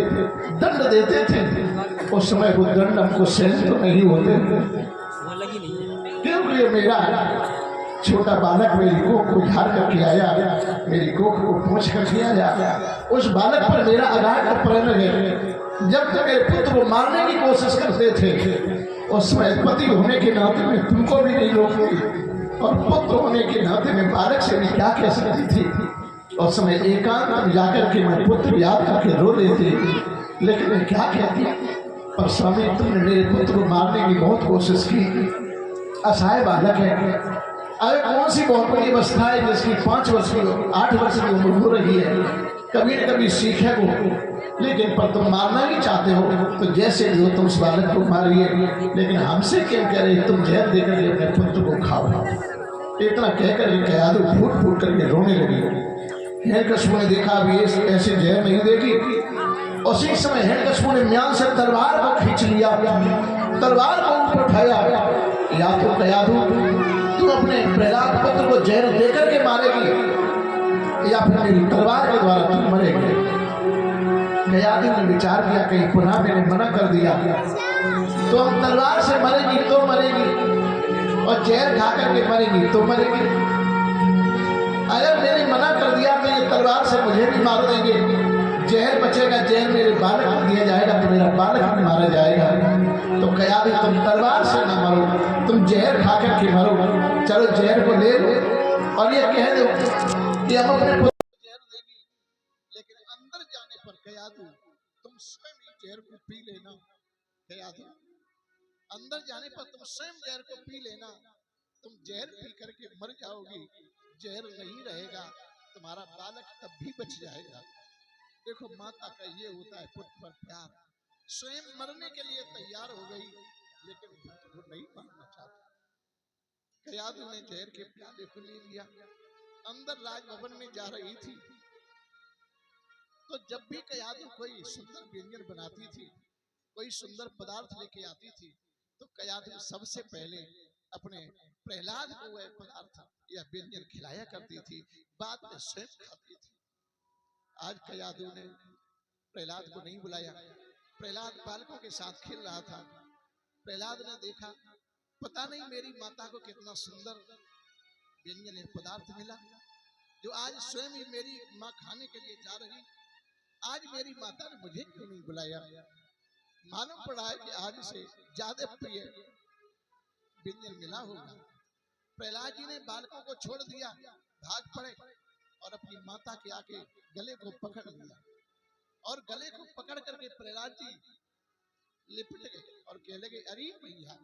दंड देते थे, उस समय वो दंड हमको सहन तो नहीं होते, क्योंकि ये मेरा छोटा बालक मेरी कोख को झाड़ करके आया, मेरी कोख को पूछ करके आया, उस बालक पर मेरा अगाध प्रेम है। जब तक मेरे पुत्र को मारने की कोशिश करते थे, उस समय पति होने के नाते में तुमको भी नहीं रोकती और पुत्र होने के नाते में बालक से भी क्या कह सकती थी। उस समय एकांत में जाकर के मैं पुत्र याद करके रो लेती, लेकिन मैं क्या कहती, पर स्वामी तुमने मेरे पुत्र को मारने की बहुत कोशिश की। असहाय बालक है, अरे कौन सी बहुत बड़ी अवस्था है जिसकी 5 वर्ष की 8 वर्ष की उम्र हो रही है, कभी न कभी सीखे वो, लेकिन पर तुम मारना ही चाहते हो तो जैसे भी हो तुम उस बालक को मारिए, लेकिन हमसे क्यों कह रहे तुम जहर देकर के अपने पुत्र को खाओ। इतना कहकर के कयाधु फूट फूट करके रोने लगी। हिरण्यकशिपु ने देखा अभी ऐसे जहर नहीं देगी। उसी समय हिरण्यकशिपु ने म्यान से तलवार को खींच लिया, तलवार को ऊपर उठाया। या तो कयाधु तू अपने प्रहलाद पुत्र को जहर देकर के मारेगी या फिर मेरी तलवार के द्वारा तू मरेगी। कयाधु ने विचार किया कहीं पुनः मैंने मना कर दिया तो हम तलवार से मरेगी तो मरेगी और जहर खा करके मरेगी तो मरेगी। अगर मैंने मना कर दिया तो ये तलवार से मुझे भी मार देंगे, जहर बचेगा, जहर मेरे बालक को दिया जाएगा तो मेरा बालक भी मारा जाएगा। तो कयाधु तुम तलवार से ना मरो, तुम जहर खा करके मरो। चलो जहर को ले लो और ये कह दो कि हम अपने पुत्र को जहर देंगे, लेकिन अंदर जाने पर कयाधु तुम स्वयं ही जहर को पी लेना। कयाधु अंदर जाने पर तुम स्वयं जहर को पी लेना, तुम जहर पी करके मर जाओगी, जहर नहीं रहेगा, तुम्हारा बालक तब भी बच जाएगा। देखो माता का ये होता है पुत्र पर प्यार। स्वयं मरने के लिए तैयार हो गई लेकिन पुत्र को नहीं मारना चाहती। कयाधु ने जहर के प्याले को ले लिया, अंदर राजभवन में जा रही थी तो जब भी कयाधु कोई सुंदर व्यंजन बनाती थी, कोई सुंदर पदार्थ लेके आती थी तो कयाधु सबसे पहले अपने प्रहलाद को वह पदार्थ या व्यंजन खिलाया करती थी, बाद में स्वयं खाती थी। आज कयाधु ने प्रहलाद को नहीं बुलाया। प्रहलाद बालकों के साथ खेल रहा था। प्रहलाद ने देखा पता नहीं मेरी माता को कितना सुंदर व्यंजन या पदार्थ मिला जो आज स्वयं ही मेरी माँ खाने के लिए जा रही, आज मेरी माता ने मुझे क्यों नहीं बुलाया। मालूम पड़ा है कि आज से ज्यादा प्रिय व्यंजन मिला होगा। प्रहलाद जी ने बालकों को छोड़ दिया, भाग पड़े और अपनी माता के आके गले को पकड़ लिया और गले को पकड़ करके प्रहलाद जी लिपट गए और कहने लगे अरे भैया,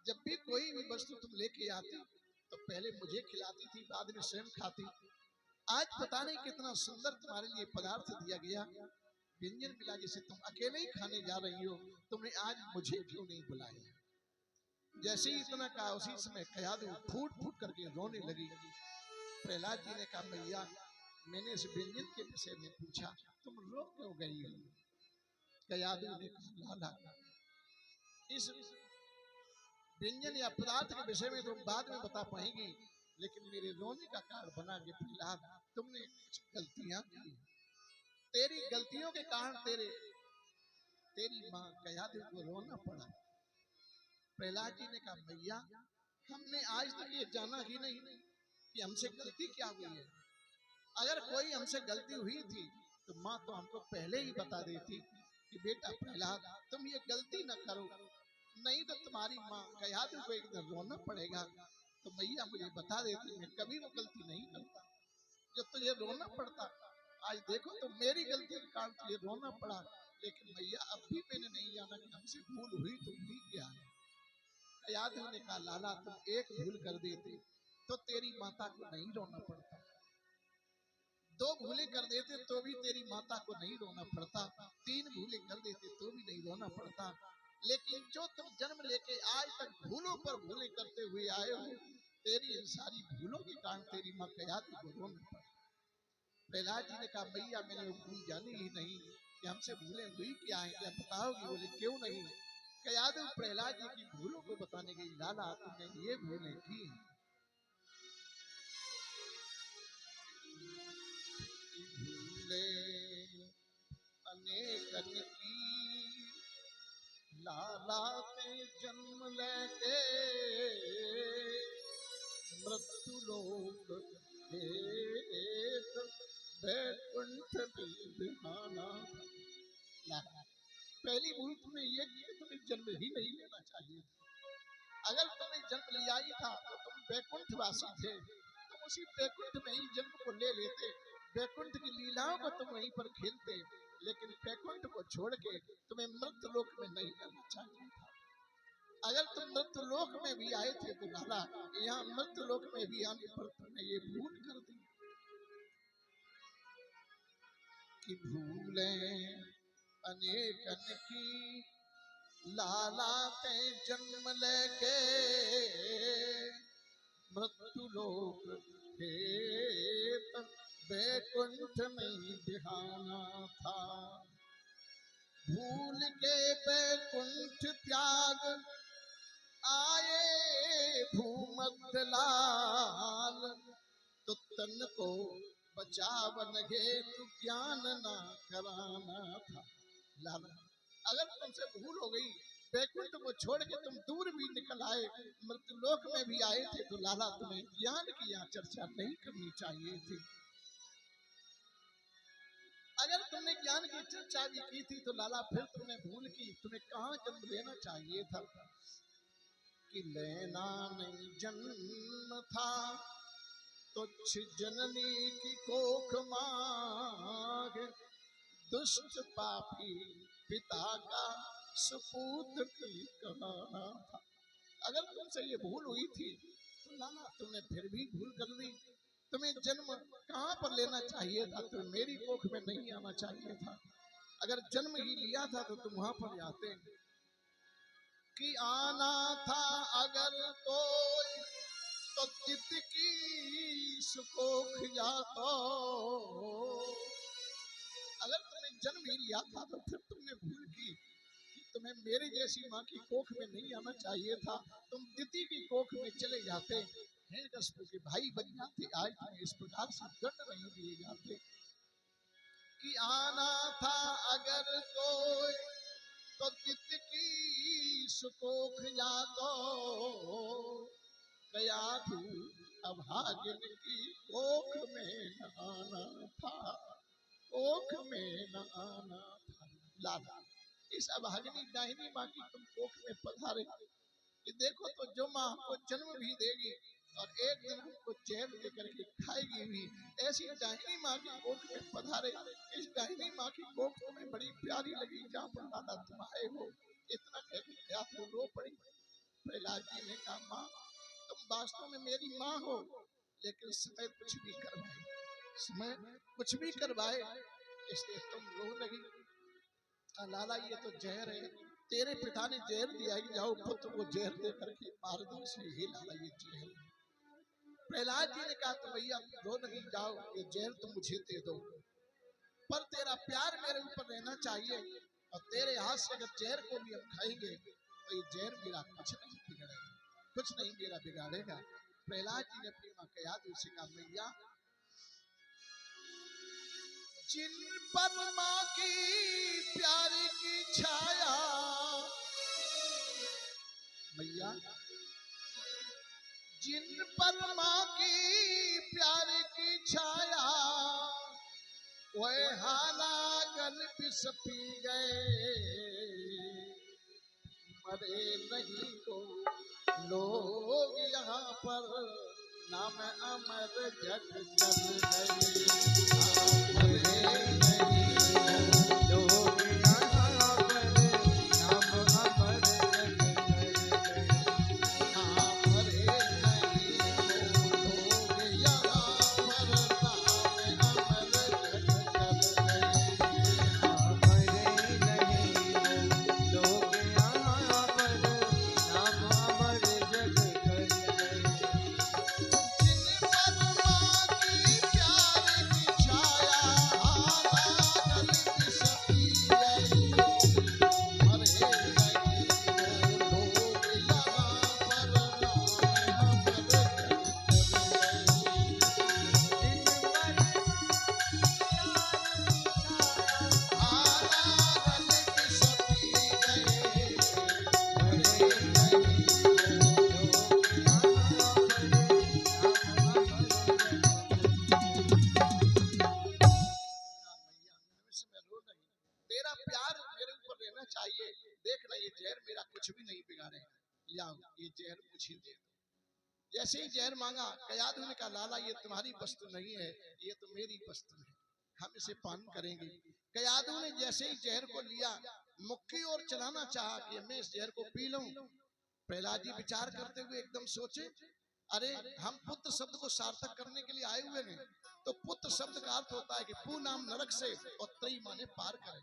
जब भी कोई भी वस्तु तुम लेके आती तो पहले मुझे खिलाती थी, बाद में स्वयं खाती। आज पता नहीं कितना सुंदर तुम्हारे लिए पदार्थ दिया गया, व्यंजन मिला जिसे तुम अकेले ही खाने जा रही हो, तुमने आज मुझे क्यों नहीं बुलाया। जैसे ही इतना कहा उसी समय कयाधु फूट फूट करके रोने लगी। प्रहलाद जी ने कहा मैया, मैंने इस व्यंजन के विषय में पूछा, तुम रो क्यों गई हो। कयाधु ने कहा लाला, इस व्यंजन या पदार्थ के विषय में तुम बाद में बता पाएंगी, लेकिन मेरे रोने का कारण बना कि प्रहलाद तुमने कुछ गलतियां की, तेरी गलतियों के कारण तेरी माँ कयाधु को रोना पड़ा। प्रहलाद जी ने कहा मैया, हमने आज तक ये जाना ही नहीं कि हमसे गलती क्या हुई है। अगर कोई हमसे गलती हुई थी तो माँ तो हमको पहले ही बता देती कि बेटा प्रहलाद तुम ये गलती न करो, नहीं तो तुम्हारी माँ कयाधु को एक दिन रोना पड़ेगा। तो मैया मुझे बता देती, मैं कभी वो गलती नहीं करता जो तुझे रोना पड़ता। आज देखो तो मेरी गलती के कारण तुझे रोना पड़ा, लेकिन मैया अब भी मैंने नहीं जाना कि हमसे भूल हुई तो हुई क्या है। कयाधु ने कहा लाला, तुम एक भूल कर देते तो तेरी माता को नहीं रोना पड़ता, दो भूलें कर देते तो भी तेरी माता को नहीं रोना पड़ता, तीन भूलें कर देते तो भी नहीं रोना पड़ता, लेकिन जो तुम जन्म लेके आज तक भूलों पर भूलें करते हुए आए हो, तेरी इन सारी भूलों के कारण तेरी माँ कयाधु को रोना पड़ा। प्रहलाद जी ने कहा भैया, मैंने वो भूल जानी ही नहीं कि हमसे भूलें हुई क्या है, क्या बताओगी। बोले क्यों नहीं। कयाधु प्रहलाद जी की भूलों को बताने गई, लाला तुमने ये भूलें की, अनेकन की लाला ते जन्म लेके मृत्यु लोक बैकुंठ बिहाना। पहली भूल तुमने ये की, तुम्हें जन्म ही नहीं लेना चाहिए। अगर तुमने जन्म लिया ही था तो तुम बैकुंठ वासी थे, तुम उसी बैकुंठ में ही जन्म को ले लेते, बैकुंठ की लीलाओं को तुम वहीं पर खेलते, लेकिन बैकुंठ को छोड़ के तुम्हें मृत्यु लोक में नहीं करना चाहिए था। अगर तुम मृत्यु लोक में भी आए थे तो लाला, यहाँ मृत्यु लोक में भी आने पर तुमने ये भूल कर दी। कि भूलें अनेकन की लाला ते जन्म लेके मृत्यु लोक हेत बैकुंठ नहीं बिहाना था। भूल के बैकुंठ त्याग आए भूमध्य लाल, तो तन को बचावन हेतु ज्ञान ना कराना था। लाला अगर तुमसे भूल हो गई, बैकुंठ को छोड़ के तुम दूर भी निकल आए, मृत्युलोक में भी आए थे, तो लाला तुम्हें ज्ञान की यहाँ चर्चा नहीं करनी चाहिए थी। अगर तुमने ज्ञान की चर्चा भी की थी तो लाला फिर तुमने भूल की, तुम्हें कहाँ जन्म लेना चाहिए था। कि लेना नहीं जन्म था तुच्छ जननी की कोख मांग, दुष्ट पापी पिता का सुपूत की कहना था। अगर तुमसे ये भूल हुई थी तो लाला तुमने फिर भी भूल कर दी। तुम्हें जन्म कहाँ पर लेना चाहिए था, तुम्हें मेरी कोख में नहीं आना चाहिए था। अगर जन्म ही लिया था तो तुम वहां पर आते। कि आना था अगर तो चित्त की सुकोख जातो। अगर तुमने जन्म ही लिया था तो फिर तुमने भूल की कि तुम्हें मेरी जैसी माँ की कोख में नहीं आना चाहिए था, तुम दिति की कोख में चले जाते, हिरण्यकशिपु के भाई बन जाते। आज तुम्हें इस प्रकार से दंड नहीं दिए जाते। कि आना था अगर तो चित्त की सुकोख जातो, गया तू अभागिन की कोख में न आना था, कोख में न आना था। लाला इस अभागिनी दाहिनी माँ की तुम कोख में पधारे, कि देखो तो जो माँ हमको जन्म भी देगी और एक दिन हमको चैन लेकर के खाएगी भी, ऐसी दाहिनी माँ की कोख में पधारे। इस दाहिनी माँ की कोख तुम्हें बड़ी प्यारी लगी, जहाँ पर लाला तुम आए हो। इतना कहकर तो रो पड़ी। प्रहलाद जी ने कहा, माँ तुम वास्तव में मेरी माँ हो, लेकिन समय कुछ भी करवाए, समय कुछ भी करवाए, इसलिए तुम रो लगी। लाला ये तो जहर है, तेरे पिता ने जहर दिया कि जाओ पुत्र को जहर दे करके मार दो। इसलिए हे लाला ये जहर है। प्रहलाद जी ने कहा तो भैया रो नहीं, जाओ ये जहर तुम मुझे दे दो, पर तेरा प्यार मेरे ऊपर रहना चाहिए, और तेरे हाथ से अगर जहर को भी हम खाएंगे तो ये जहर मेरा कुछ नहीं बिगड़ेगा, कुछ नहीं मेरा बिगाड़ेगा। प्रहलाद जी ने अपनी माँ का याद उसे कहा, मैया जिन पर माँ की प्यारी की छाया, मैया जिन पर माँ की प्यारी की छाया, वह हाला गल बिस पी गए, मरे नहीं को लोग यहाँ पर, नाम अमर जग चल गए। मरे नहीं लोग यहाँ पर, नाम अमर जग चल गए। मरे नहीं लोग यहाँ पर, नाम अमर जग चल गए। मरे नहीं लोग यहाँ पर, नाम अमर जग चल गए। तेरा प्यार मेरे ऊपर रहना चाहिए, देखना ये जहर मेरा कुछ भी नहीं बिगाड़ेगा, लाओ ये जहर मुझे दे दो। जैसे ही जहर मांगा, कयाधु ने कहा, लाला ये तुम्हारी वस्तु नहीं है, ये तो मेरी वस्तु है, हम इसे पान करेंगे। कयाधु ने जैसे ही जहर को लिया, मुख की ओर चलाना चाहा कि मैं इस जहर को पी लूं। प्रहलाद जी विचार करते हुए एकदम सोचे, अरे हम पुत्र शब्द को सार्थक करने के लिए आए हुए हैं, तो पुत्र शब्द का अर्थ होता है कि पू नाम नरक से और त्रयी माने पार करे।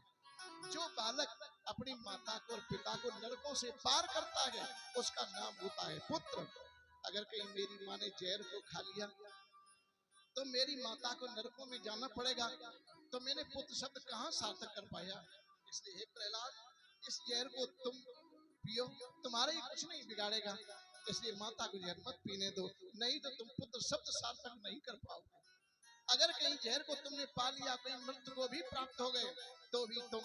जो बालक अपनी माता को और पिता को नरकों से पार करता है उसका नाम होता है पुत्र। अगर कहीं मेरी माँ ने जहर को खा लिया तो मेरी माता को नरकों में जाना पड़ेगा, तो मैंने पुत्र शब्द कहाँ सार्थक कर पाया। इसलिए हे प्रहलाद, इस जहर को तुम पियो, तुम्हारा ही कुछ नहीं बिगाड़ेगा, इसलिए माता को जहर मत पीने दो, नहीं तो तुम पुत्र शब्द सार्थक नहीं कर पाओगे। अगर कहीं जहर को तुमने पा लिया, कहीं मृत्यु को भी प्राप्त हो गए, तो भी तुम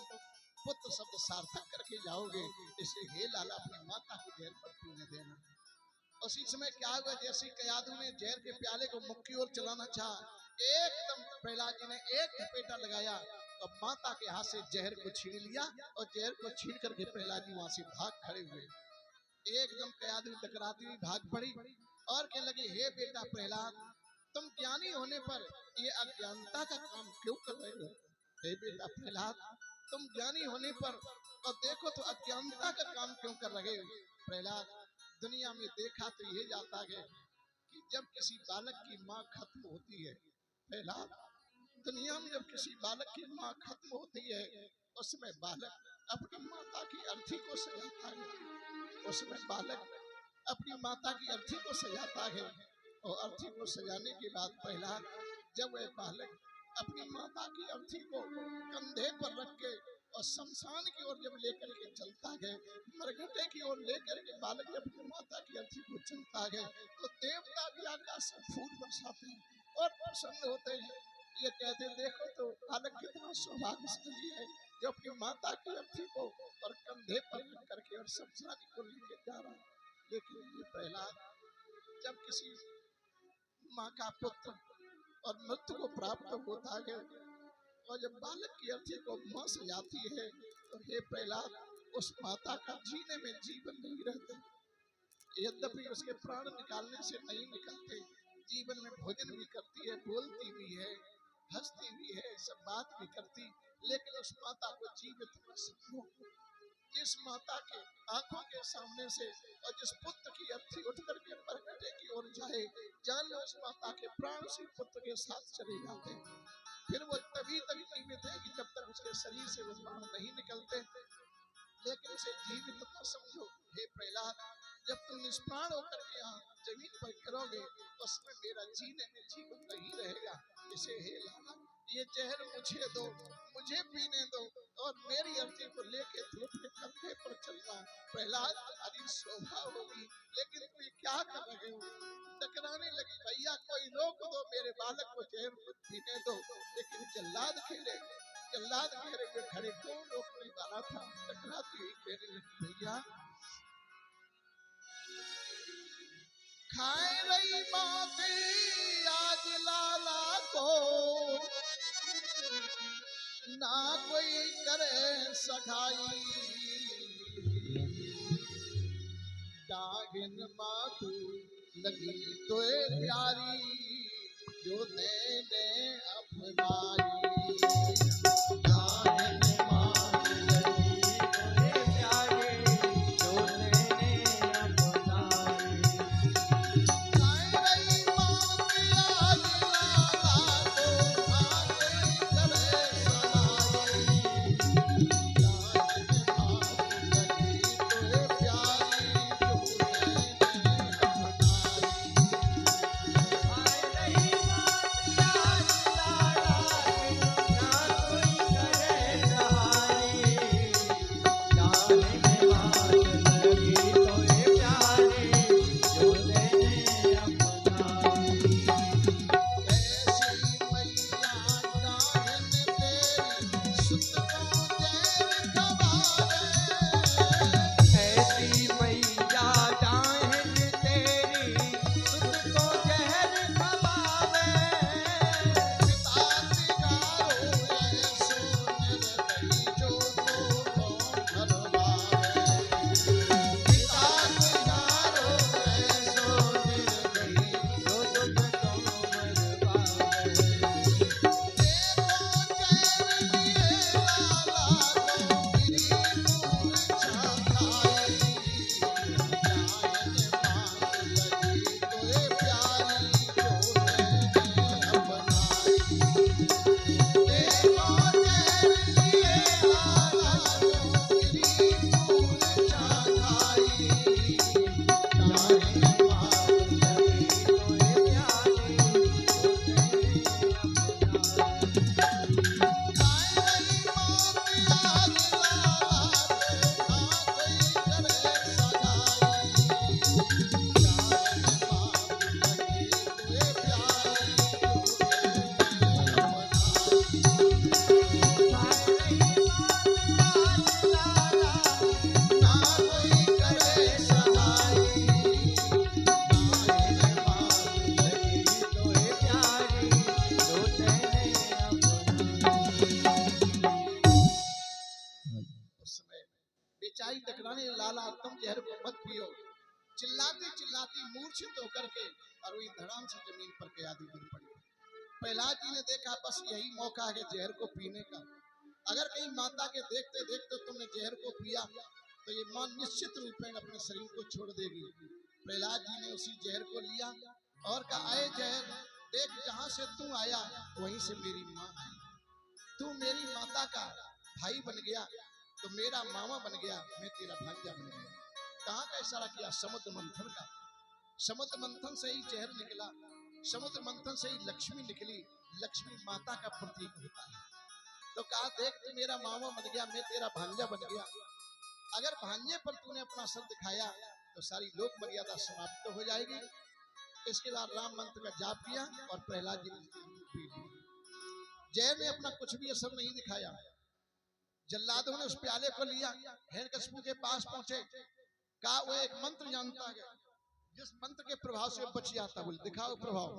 पुत्र शब्द सार्थक करके जाओगे। इसलिए हे लाला, अपनी माता को जहर मत पीने देना। उसी समय क्या हुआ, जैसे कयाधु ने जहर के प्याले को मुख की ओर चलाना चाहा, एकदम प्रहलाद जी ने एक झपेटा लगाया और माता के हाथ से जहर को छीन लिया और जहर को छीन करके प्रहलाद जी वहां से भाग खड़े हुए। एकदम कयाधु टकराती हुई भाग पड़ी और कहने लगे, हे बेटा प्रहलाद, तुम ज्ञानी होने पर ये अज्ञानता का काम क्यों कर रहे हो? हे बेटा प्रहलाद, तुम ज्ञानी होने पर और देखो तो अज्ञानता का काम क्यों कर रहे हो? प्रहलाद, दुनिया में देखा तो ये जाता है कि जब किसी बालक की माँ खत्म होती है, प्रहलाद, दुनिया में जब किसी बालक की माँ खत्म होती है, उसमें बालक अपनी माता की अर्थी को सजाता है। उसमें बालक अपनी माता की अर्थी को सजाता है और अर्थी को सजाने के बाद प्रहलाद, जब वह बालक अपनी माता की अर्थी को कंधे पर रख के और शमशान की ओर जब लेकर के चलता है, मरघटे की ओर लेकर के बालक जब अपनी माता की अर्थी को चलता है, तो देवता भी आकाश से फूल बरसाते हैं और प्रसन्न होते हैं। ये कहते, देखो तो बालक कितना सौभाग्यशाली है जो अपनी माता की अर्थी को और कंधे पर रख करके और शमशान को लेके जा रहा है। लेकिन ये प्रहलाद, जब किसी माँ का पुत्र और मृत्यु को प्राप्त होता है और जब बालक की अर्थी को माँ से जाती है, तो हे प्रहलाद, उस माता का जीने में जीवन नहीं रहता। यद्यपि उसके प्राण निकालने से नहीं निकलते, जीवन में भोजन भी करती है, बोलती भी है, हंसती भी है, सब बात भी करती, लेकिन उस माता को जीवित न समझो। जिस माता के आंखों के सामने से और जिस पुत्र की अर्थी उठ करके मरघटे की ओर जाए, जान लो उस माता के प्राण उसी पुत्र के साथ चले जाते हैं। फिर वो तभी तक जीवित है कि जब तक उसके शरीर से वो प्राण नहीं निकलते, लेकिन उसे जीवित न समझो। हे प्रहलाद, जब तुम निष्प्राण होकर के यहाँ जमीन पर गिरोगे, उसमें मेरा जीने में जीवन नहीं रहेगा। इसे हे लाला, ये जहर मुझे दो, मुझे पीने दो और मेरी अर्थी को लेके तू अपने कंधे पर चलना। प्रहलाद, तुम्हारी शोभा होगी, लेकिन तुम ये क्या कर रहे हो? टकराने लगी, भैया कोई रोक दो, मेरे बालक को जहर मत पीने दो। लेकिन जल्लाद खेले हुए खड़े, कौन रोकने वाला था? टकराती हुई कहने लगी, भैया खाए रही बातें आज लाला को, ना कोई करे सखाई, दागिन मातू लगी तो प्यारी, जो देने अपनाई। मूर्छित होकर के और वही धड़ाम से जमीन पर कयादू गिर पड़ी। प्रहलाद जी ने देखा बस यही मौका है जहर को पीने का। अगर कहीं माता के देखते देखते तुमने जहर को पिया तो ये मां निश्चित रूप में अपने शरीर को छोड़ देगी। प्रहलाद जी ने उसी जहर को लिया और कहा, आए जहर, देख जहां से तू आया वहीं से मेरी माँ आई। तू मेरी माता का भाई बन गया तो मेरा मामा बन गया, मैं तेरा भांजा बन गया। कहाँ का इशारा किया? समुद्र मंथन का। समुद्र मंथन से ही जहर निकला, समुद्र मंथन से ही लक्ष्मी निकली। लक्ष्मी माता का प्रतीक होता है। तो कहा, देख तू मेरा मामा बन गया, मैं तेरा भांजा बन गया। अगर भांजे पर तूने अपना सर दिखाया तो सारी लोक मर्यादा समाप्त तो हो जाएगी। इसके बाद राम मंत्र का जाप किया और प्रहलाद जी ने पी लिया। जहर ने अपना कुछ भी असर नहीं दिखाया। जल्लादों ने उस प्याले को लिया, हिरण्यकशिपु के पास पहुंचे, कहा वो एक मंत्र जानता है जिस मंत्र के प्रभाव से बच जाता। बोले दिखाओ प्रभाव।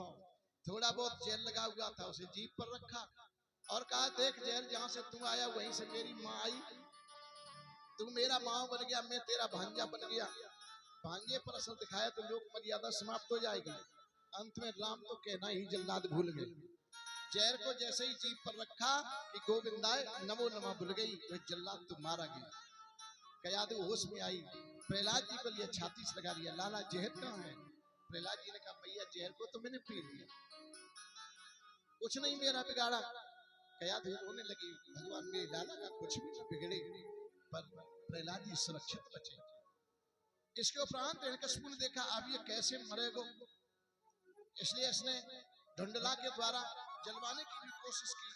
थोड़ा बहुत जेल लगा हुआ था, उसे जीभ पर रखा और कहा, देख जेल, जहां से तू आया वहीं से मेरी माँ आई। तू मेरा माँ बन गया, मैं तेरा भांजा बन गया। भांजे पर असर दिखाया तो लोक मर्यादा समाप्त हो जाएगी। अंत में राम तो कहना ही जल्लाद भूल गए। जहर को जैसे ही जीभ पर रखा कि गोविंदाय नमो नमः भूल गई, वह जल्लाद तो मारा गया। कयादू होश में आई, प्रहलाद जी को लिए छाती से लगा दिया, लाला जहर कहाँ है? प्रहलाद जी ने कहा, भैया जहर को तो मैंने पी लिया, कुछ नहीं मेरा बिगाड़ा। कयादू रोने लगी, भगवान मेरे लाला का कुछ भी न बिगड़े, पर प्रहलाद जी सुरक्षित बचे। इसके उपरांत हिरण्यकशिपु ने देखा अब ये कैसे मरेगा, इसलिए इसने ढूंढला के द्वारा जलवाने की भी कोशिश की,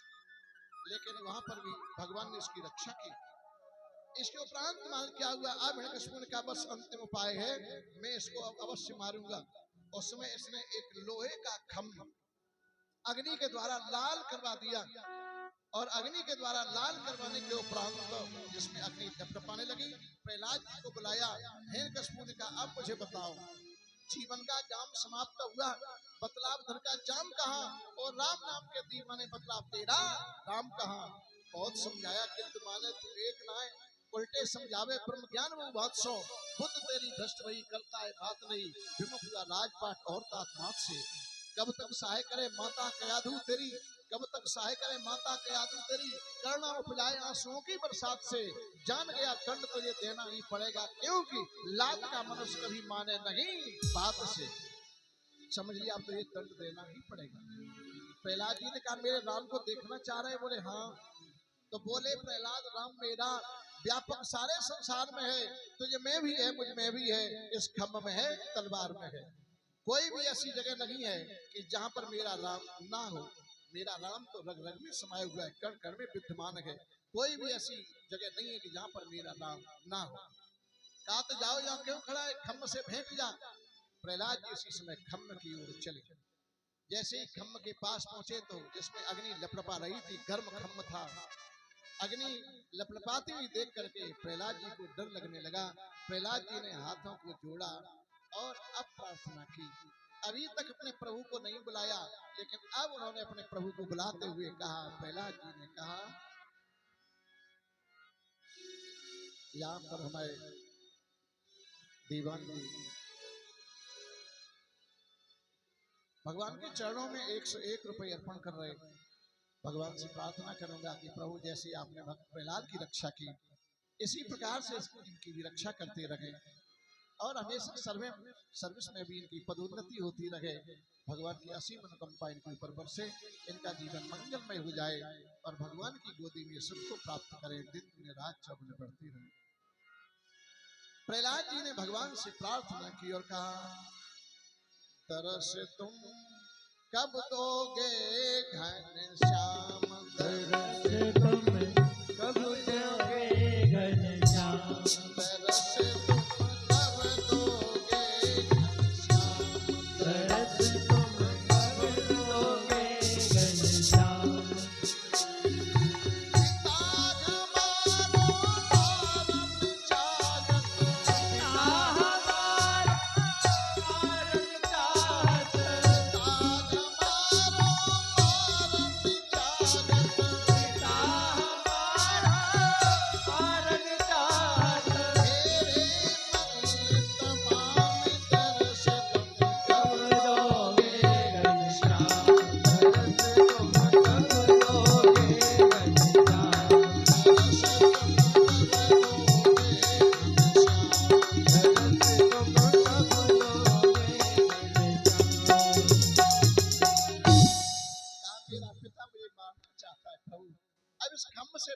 लेकिन वहां पर भी भगवान ने उसकी रक्षा की। इसके उपरांत मान क्या हुआ, अब हिरण्यकशिपु ने कहा बस अंतिम उपाय है, मैं इसको अब अवश्य मारूंगा। उस समय इसने एक लोहे का खम्भ अग्नि के द्वारा लाल करवा दिया और अग्नि के द्वारा लाल करवाने के उपरांत जिसमें अग्नि टपटपाने लगी। प्रहलाद जी को बुलाया, हिरण्यकशिपु ने कहा अब मुझे बताओ, जीवन का जाम समाप्त हुआ, बतलाव धन का जाम कहाँ? और राम नाम के दीवाने बतलाव तेरा राम कहाँ? बहुत समझाया किंतु माने तू एक ना है, उल्टे समझावे ब्रह्म ज्ञान वो बात सो। बुद्ध तेरी भ्रष्ट रही, करता है बात नहीं, विमुख हुआ राजपाट और तात मात से। कब तक सहाय करे माता कयाधु तेरी, कब तक सहाय करे माता कयाधु तेरी, करना उपजाए आंसुओं की बरसात से। जान गया दंड तुझे देना ही पड़ेगा, क्योंकि लात का मनुष्य कभी माने नहीं बात से। समझ लिया, अब तो ये दंड देना ही पड़ेगा। प्रहलाद जी ने कहा मेरे राम को देखना चाह रहे? बोले हाँ। तो बोले प्रहलाद, राम मेरा व्यापक सारे संसार में है, तुझ में भी है मुझ में भी है, इस खम्भ में है तलवार में है। कोई भी ऐसी जगह नहीं है कि जहां पर मेरा राम ना हो। मेरा राम तो रग रग में समाया हुआ है, कण कण में विद्यमान है। कोई भी ऐसी जगह नहीं है कि जहां पर मेरा राम ना हो। कहा तो जाओ, यहाँ क्यों खड़ा है, खम्भ से फेंक जा। प्रहलाद जी उसी समय खम्भ की ओर चले। जैसे ही खम्भ के पास पहुंचे तो जिसमें अग्नि लपलपा रही थी, गर्म खम्भ था। अग्नि लपलपाती हुई देख करके प्रहलाद जी को डर लगने लगा। प्रहलाद जी ने हाथों को जोड़ा और अब प्रार्थना की। अभी तक अपने प्रभु को नहीं बुलाया, लेकिन अब उन्होंने अपने प्रभु को बुलाते हुए कहा, प्रहलाद जी ने कहा, यहाँ पर हमारे दीवान जी भगवान के चरणों में 101 रुपए अर्पण कर रहे। भगवान से प्रार्थना करूंगा कि प्रभु जैसे आपने भक्त प्रहलाद की रक्षा की, इसी प्रकार से इनकी भी रक्षा करते रहे और हमेशा सर्विस में भी इनकी पदोन्नति होती रहे। भगवान की असीम अनुकंपा इनके ऊपर बरसे, इनका जीवन मंगलमय हो जाए और भगवान की गोदी में सुख को प्राप्त करें, दिन दिन रात चौगुने बढ़ती रहे। प्रहलाद जी ने भगवान से प्रार्थना की और कहा, तरस तुम कब दोगे घनश्याम, तरस तुम कब दोगे घनश्याम, तरस तुम कब दोगे घनश्याम, तरस तुम कब दोगे घनश्याम। पिता हमारो पावन चाहत, पिता हमारा पारन चाहत, पिता हमारो पावन चाहत, पिता हमारा पारन चाहत। मेरे मन तमाम तरस तुम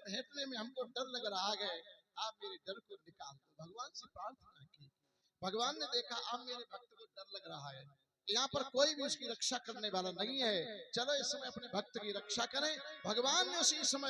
भेंटने में हमको डर लग रहा है, आप मेरे डर को निकाल दो। भगवान से प्रार्थना की। भगवान ने देखा अब मेरे भक्त को डर लग रहा है, यहाँ पर कोई भी उसकी रक्षा करने वाला नहीं है, चलो इस समय अपने भक्त की रक्षा करें। भगवान ने उसी समय